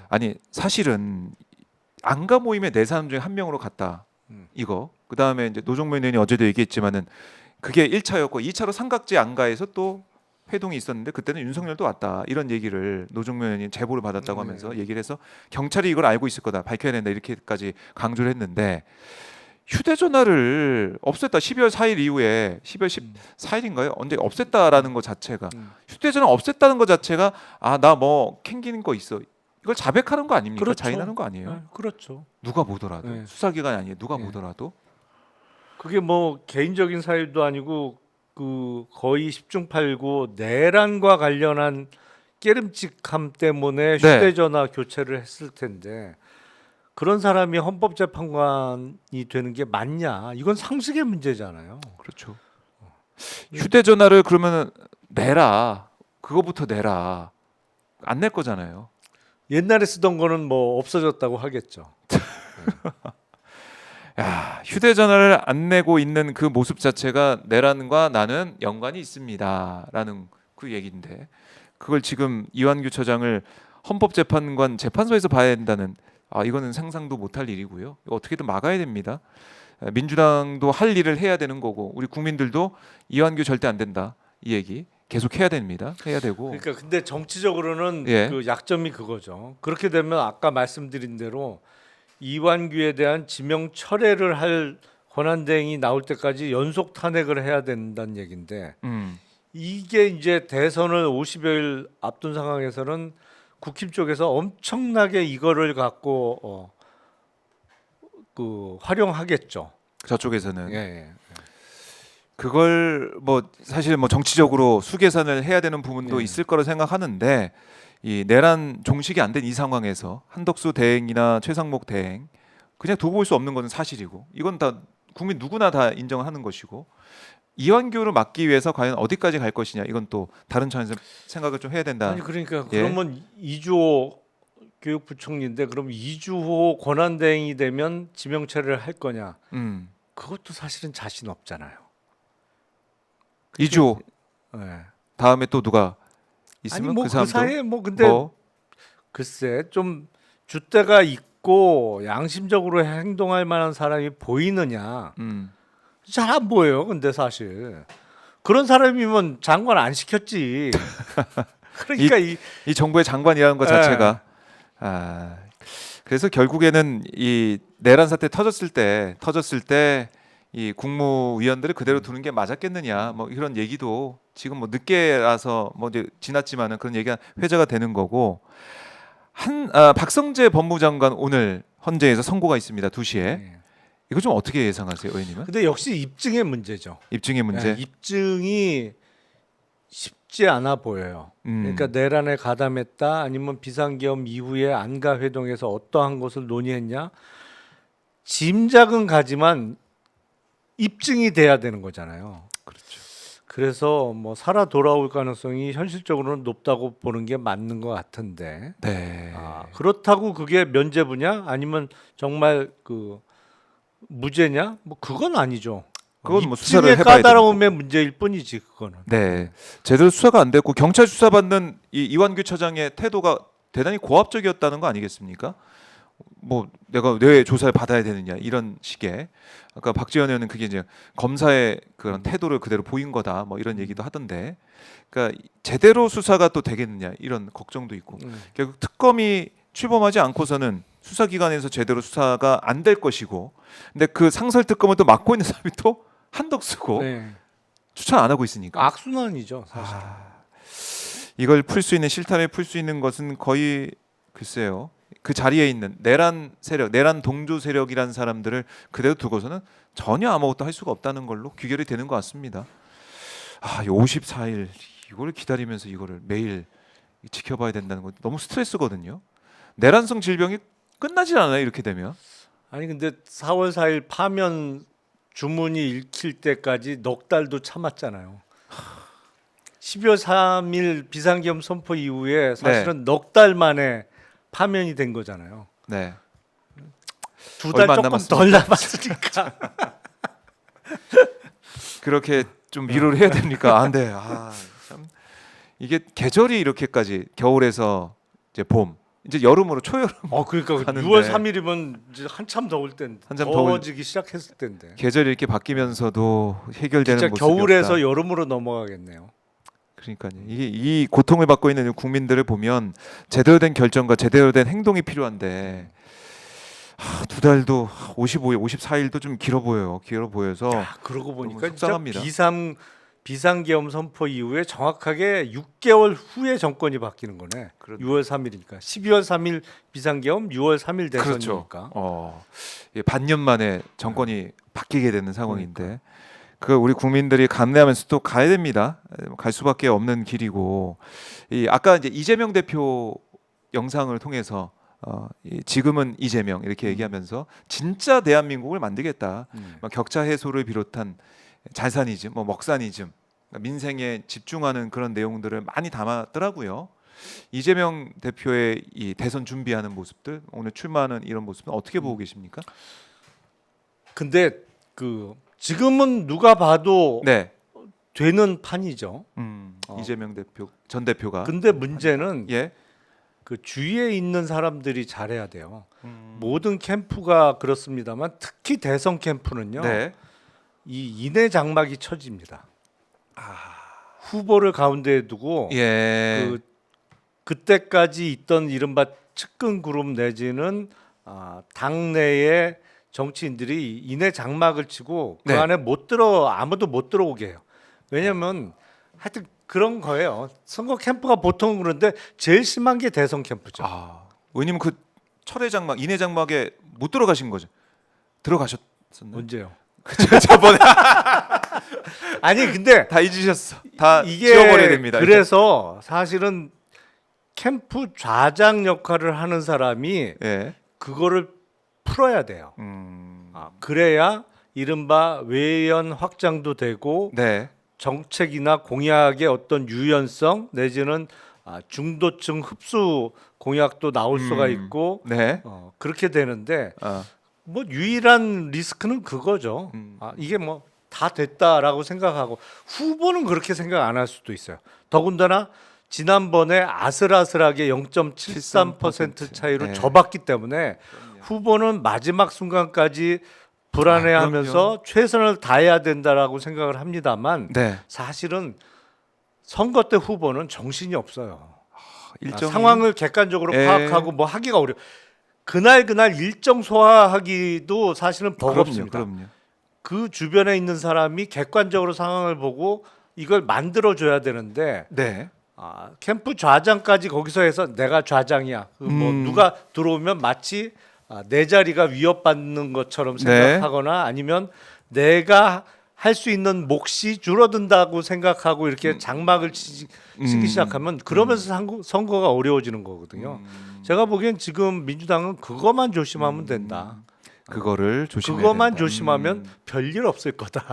아니 사실은 안가 모임에 네 사람 중에 한 명으로 갔다. 이거 그다음에 이제 노정면 의원이 어제도 얘기했지만은 그게 1차였고 2차로 삼각지 안가에서 또 회동이 있었는데 그때는 윤석열도 왔다 이런 얘기를 노정면 의원이 제보를 받았다고 하면서 얘기를 해서 경찰이 이걸 알고 있을 거다 밝혀야 된다 이렇게까지 강조를 했는데 휴대전화를 없앴다 12월 4일 이후에 12월 14일인가요? 언제 없앴다라는 것 자체가 휴대전화 없앴다는 것 자체가 아 나 뭐 캥기는 거 있어 이걸 자백하는 거 아닙니까? 그렇죠. 자인하는 거 아니에요? 네, 그렇죠. 누가 보더라도 네. 수사기관이 아니에요. 누가 네. 보더라도 그게 뭐 개인적인 사유도 아니고 그 거의 10중 8구 내란과 관련한 깨름직함 때문에 네. 휴대전화 교체를 했을 텐데 그런 사람이 헌법재판관이 되는 게 맞냐? 이건 상식의 문제잖아요. 그렇죠. 휴대전화를 그러면 내라. 그거부터 내라. 안 낼 거잖아요. 옛날에 쓰던 거는 뭐 없어졌다고 하겠죠. 야, 휴대전화를 안 내고 있는 그 모습 자체가 내란과 나는 연관이 있습니다라는 그 얘기인데 그걸 지금 이완규 처장을 헌법재판관 재판소에서 봐야 된다는 아 이거는 상상도 못할 일이고요. 이거 어떻게든 막아야 됩니다. 민주당도 할 일을 해야 되는 거고 우리 국민들도 이완규 절대 안 된다 이 얘기 계속 해야 됩니다. 해야 되고 그러니까 근데 정치적으로는 예. 그 약점이 그거죠. 그렇게 되면 아까 말씀드린 대로 이완규에 대한 지명 철회를 할 권한대행이 나올 때까지 연속 탄핵을 해야 된다는 얘기인데 이게 이제 대선을 50여일 앞둔 상황에서는 국힘 쪽에서 엄청나게 이거를 갖고 그 활용하겠죠. 저쪽에서는 예, 예. 그걸 뭐 사실 뭐 정치적으로 수계산을 해야 되는 부분도 네. 있을 거라 생각하는데 이 내란 종식이 안 된 이 상황에서 한덕수 대행이나 최상목 대행 그냥 두고 볼 수 없는 것은 사실이고 이건 다 국민 누구나 다 인정하는 것이고 이완규를 막기 위해서 과연 어디까지 갈 것이냐 이건 또 다른 차원에서 생각을 좀 해야 된다. 아니 그러니까 예. 그러면 이주호 교육부총리인데 그럼 이주호 권한대행이 되면 지명 철회를 할 거냐? 그것도 사실은 자신 없잖아요. 이주호 예. 다음에 또 누가 아니 있으면 뭐 그 그 사람도 사이에 뭐 근데 뭐 글쎄 좀 줏대가 있고 양심적으로 행동할 만한 사람이 보이느냐? 잘 안 보여요. 근데 사실 그런 사람이면 장관 안 시켰지. 그러니까 이 정부의 장관이라는 것 예. 자체가 아 그래서 결국에는 이 내란 사태 터졌을 때 이 국무위원들을 그대로 두는 게 맞았겠느냐 뭐 이런 얘기도 지금 뭐 늦게라서 뭐 이제 지났지만은 그런 얘기가 회자가 되는 거고 박성재 법무장관 오늘 헌재에서 선고가 있습니다 2시에 예. 이거 좀 어떻게 예상하세요 의원님은? 근데 역시 입증의 문제죠. 입증의 문제. 예, 입증이 쉽지 않아 보여요. 그러니까 내란에 가담했다 아니면 비상계엄 이후에 안가 회동에서 어떠한 것을 논의했냐 짐작은 가지만 입증이 돼야 되는 거잖아요. 그렇죠. 그래서 뭐 살아 돌아올 가능성이 현실적으로는 높다고 보는 게 맞는 것 같은데 네. 그렇다고 그게 면죄부냐 아니면 정말 그 무죄냐 뭐 그건 아니죠. 그건 뭐 수사를 입증의 해봐야 까다로움의 문제일 뿐이지 그거는. 네, 제대로 수사가 안 됐고 경찰 수사받는 이 이완규 처장의 태도가 대단히 고압적이었다는 거 아니겠습니까? 뭐 내가 왜 조사를 받아야 되느냐 이런 식의 아까 박지원 의원은 그게 이제 검사의 그런 태도를 그대로 보인 거다 뭐 이런 얘기도 하던데, 그러니까 제대로 수사가 또 되겠느냐 이런 걱정도 있고 결국 특검이 출범하지 않고서는 수사기관에서 제대로 수사가 안 될 것이고, 근데 그 상설 특검을 또 맡고 있는 사람이 또 한덕수고 네. 추천 안 하고 있으니까 악순환이죠 사실. 이걸 풀 수 있는 실탄을 풀 수 있는 것은 거의 글쎄요 그 자리에 있는 내란 세력, 내란 동조 세력이라는 사람들을 그대로 두고서는 전혀 아무것도 할 수가 없다는 걸로 귀결이 되는 것 같습니다. 이 54일 이거를 기다리면서 이거를 매일 지켜봐야 된다는 건 너무 스트레스거든요. 내란성 질병이 끝나질 않아요 이렇게 되면. 아니 근데 4월 4일 파면 주문이 읽힐 때까지 넉 달도 참았잖아요. 12월 3일 비상계엄 선포 이후에 사실은 넉 달 만에 파면이 된 거잖아요. 네. 2달 얼마 안 조금 남았습니다. 덜 남았으니까. 그렇게 좀 위로를 해야 됩니까? 안 돼. 참 이게 계절이 이렇게까지 겨울에서 이제 봄, 이제 여름으로 초여름 그러니까 가는데 6월 3일이면 이제 한참 더울 때인데 한참 더워지기 시작했을 때인데 계절이 이렇게 바뀌면서도 해결되는 진짜 모습이 겨울에서 없다. 여름으로 넘어가겠네요. 그러니까요. 이게 이 고통을 받고 있는 국민들을 보면 제대로 된 결정과 제대로 된 행동이 필요한데 두 달도 55일, 54일도 좀 길어 보여요. 길어 보여서 그러고 너무 보니까 진짜 속상합니다. 비상계엄 선포 이후에 정확하게 6개월 후에 정권이 바뀌는 거네. 그렇네. 6월 3일이니까 12월 3일 비상계엄, 6월 3일 그렇죠. 대선이니까. 예, 반년 만에 정권이 바뀌게 되는 상황인데 그 우리 국민들이 감내하면서도 가야 됩니다. 갈 수밖에 없는 길이고 이 아까 이제 이재명 대표 영상을 통해서 지금은 이재명 이렇게 얘기하면서 진짜 대한민국을 만들겠다. 막 격차 해소를 비롯한 잘사니즘, 뭐 먹사니즘, 민생에 집중하는 그런 내용들을 많이 담았더라고요. 이재명 대표의 이 대선 준비하는 모습들, 오늘 출마하는 이런 모습은 어떻게 보고 계십니까? 근데 그 지금은 누가 봐도 네, 되는 판이죠. 이재명 대표 전 대표가 근데 문제는 예, 그 주위에 있는 사람들이 잘해야 돼요. 모든 캠프가 그렇습니다만 특히 대선 캠프는요. 네, 이 인해 장막이 쳐집니다. 후보를 가운데에 두고 예, 그때까지 있던 이른바 측근 그룹 내지는 당내의 정치인들이 인해 장막을 치고 그 네. 안에 아무도 못 들어오게 해요. 왜냐하면 하여튼 그런 거예요. 선거 캠프가 보통 그런데 제일 심한 게 대선 캠프죠. 의원님 그 철회 장막, 인해 장막에 못 들어가신 거죠? 들어가셨었나요? 언제요? 저번에 아니 근데 다 잊으셨어. 다 이게 지워버려야 됩니다. 그래서 사실은 캠프 좌장 역할을 하는 사람이 예, 그거를 풀어야 돼요. 그래야 이른바 외연 확장도 되고 네, 정책이나 공약의 어떤 유연성 내지는 중도층 흡수 공약도 나올 수가 있고 네, 그렇게 되는데 아, 뭐 유일한 리스크는 그거죠. 이게 뭐 다 됐다라고 생각하고 후보는 그렇게 생각 안 할 수도 있어요. 더군다나 지난번에 아슬아슬하게 0.73% 차이로 네. 져봤기 때문에 후보는 마지막 순간까지 불안해하면서 최선을 다해야 된다라고 생각을 합니다만 네, 사실은 선거 때 후보는 정신이 없어요. 일정 상황을 객관적으로 예. 파악하고 뭐 하기가 어려. 그날 일정 소화하기도 사실은 버겁습니다. 그럼요. 그 주변에 있는 사람이 객관적으로 상황을 보고 이걸 만들어 줘야 되는데 네, 캠프 좌장까지 거기서 해서 내가 좌장이야. 뭐 누가 들어오면 마치 내 자리가 위협받는 것처럼 생각하거나 아니면 내가 할 수 있는 몫이 줄어든다고 생각하고 이렇게 장막을 치기 시작하면 그러면서 선거가 어려워지는 거거든요. 제가 보기엔 지금 민주당은 그것만 조심하면 된다. 그거를 조심해야 그것만 된다. 조심하면 별일 없을 거다.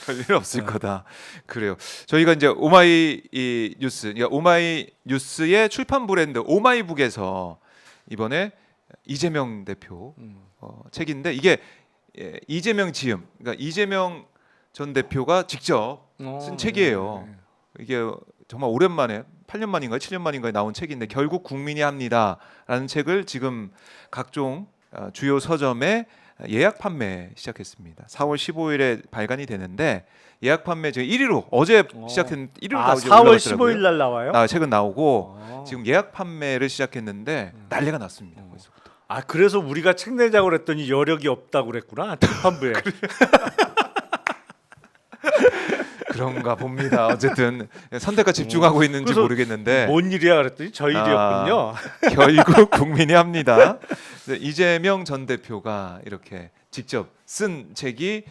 별일 없을 거다. 그래요. 저희가 이제 오마이뉴스, 오마이뉴스의 출판 브랜드 오마이북에서 이번에 이재명 대표 책인데 이게 이재명 지음, 그러니까 이재명 전 대표가 직접 쓴 책이에요. 이게 정말 오랜만에 8년 만인가요, 7년 만인가에 나온 책인데 결국 국민이 합니다라는 책을 지금 각종 주요 서점에 예약 판매 시작했습니다. 4월 15일에 발간이 되는데 예약 판매 지금 1위로 어제 시작했는 1위로 나오죠. 4월 15일 날 나와요? 책은 나오고 지금 예약 판매를 시작했는데 난리가 났습니다. 벌써부터. 그래서 우리가 책 내자고 그랬더니 여력이 없다고 그랬구나. 출판부에. 그런가 봅니다. 어쨌든 선택과 집중하고 있는지 모르겠는데 뭔 일이야 그랬더니 저 일이었군요. 결국 국민이 합니다. 이재명 전 대표가 이렇게 직접 쓴 책이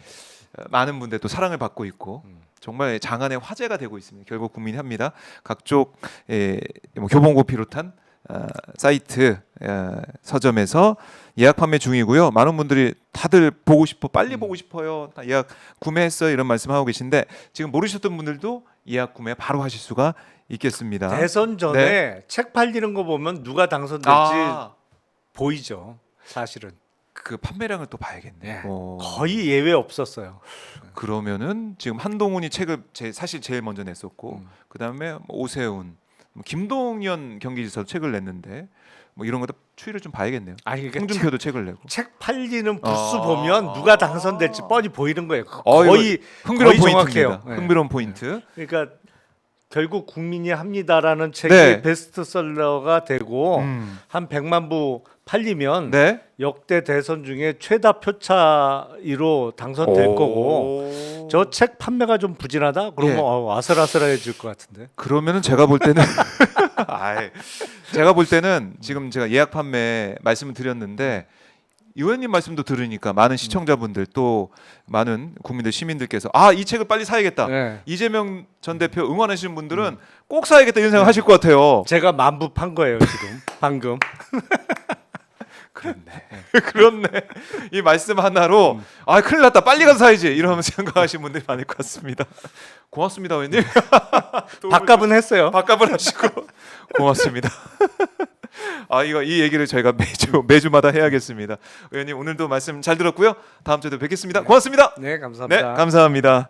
많은 분들 또 사랑을 받고 있고 정말 장안의 화제가 되고 있습니다. 결국 국민이 합니다. 각종 뭐 교보문고 비롯한 사이트 서점에서 예약 판매 중이고요. 많은 분들이 다들 보고 싶어, 빨리 보고 싶어요. 다 예약 구매했어요. 이런 말씀하고 계신데 지금 모르셨던 분들도 예약 구매 바로 하실 수가 있겠습니다. 대선 전에 책 팔리는 거 보면 누가 당선될지 보이죠. 사실은. 그 판매량을 또 봐야겠네. 네. 어. 거의 예외 없었어요. 그러면은 지금 한동훈이 책을 사실 제일 먼저 냈었고 그다음에 뭐 오세훈, 뭐 김동연 경기지사 책을 냈는데 뭐 이런 것도 추이를 좀 봐야겠네요. 아니 그러니까 홍준표도 책을 내고. 책 팔리는 부스 아. 보면 누가 당선될지 뻔히 보이는 거예요. 어, 이거 거의 흥미로운 거의 포인트입니다. 정확해요. 네. 흥미로운 포인트. 그러니까 결국 국민이 합니다라는 책이 네. 베스트셀러가 되고 한 100만 부 팔리면 네. 역대 대선 중에 최다 표차로 당선될 거고 저 책 판매가 좀 부진하다? 그러면 예. 아슬아슬해질 것 같은데. 그러면은 제가 볼 때는 아이, 제가 볼 때는 지금 제가 예약 판매 말씀을 드렸는데 의원님 말씀도 들으니까 많은 시청자분들 또 많은 국민들 시민들께서 아 이 책을 빨리 사야겠다. 네. 이재명 전 대표 응원하시는 분들은 꼭 사야겠다 이런 생각 하실 것 같아요. 제가 10,000부 판 거예요 지금 방금. 그렇네. 그렇네. 이 말씀 하나로 아 큰일 났다. 빨리 가서 사야지. 이러면서 생각하시는 분들이 많을 것 같습니다. 고맙습니다, 의원님. 밥값은 했어요. 밥값을 하시고 고맙습니다. 아 이거 이 얘기를 저희가 매주마다 해야겠습니다. 의원님 오늘도 말씀 잘 들었고요. 다음 주에도 뵙겠습니다. 고맙습니다. 네, 감사합니다. 네, 감사합니다.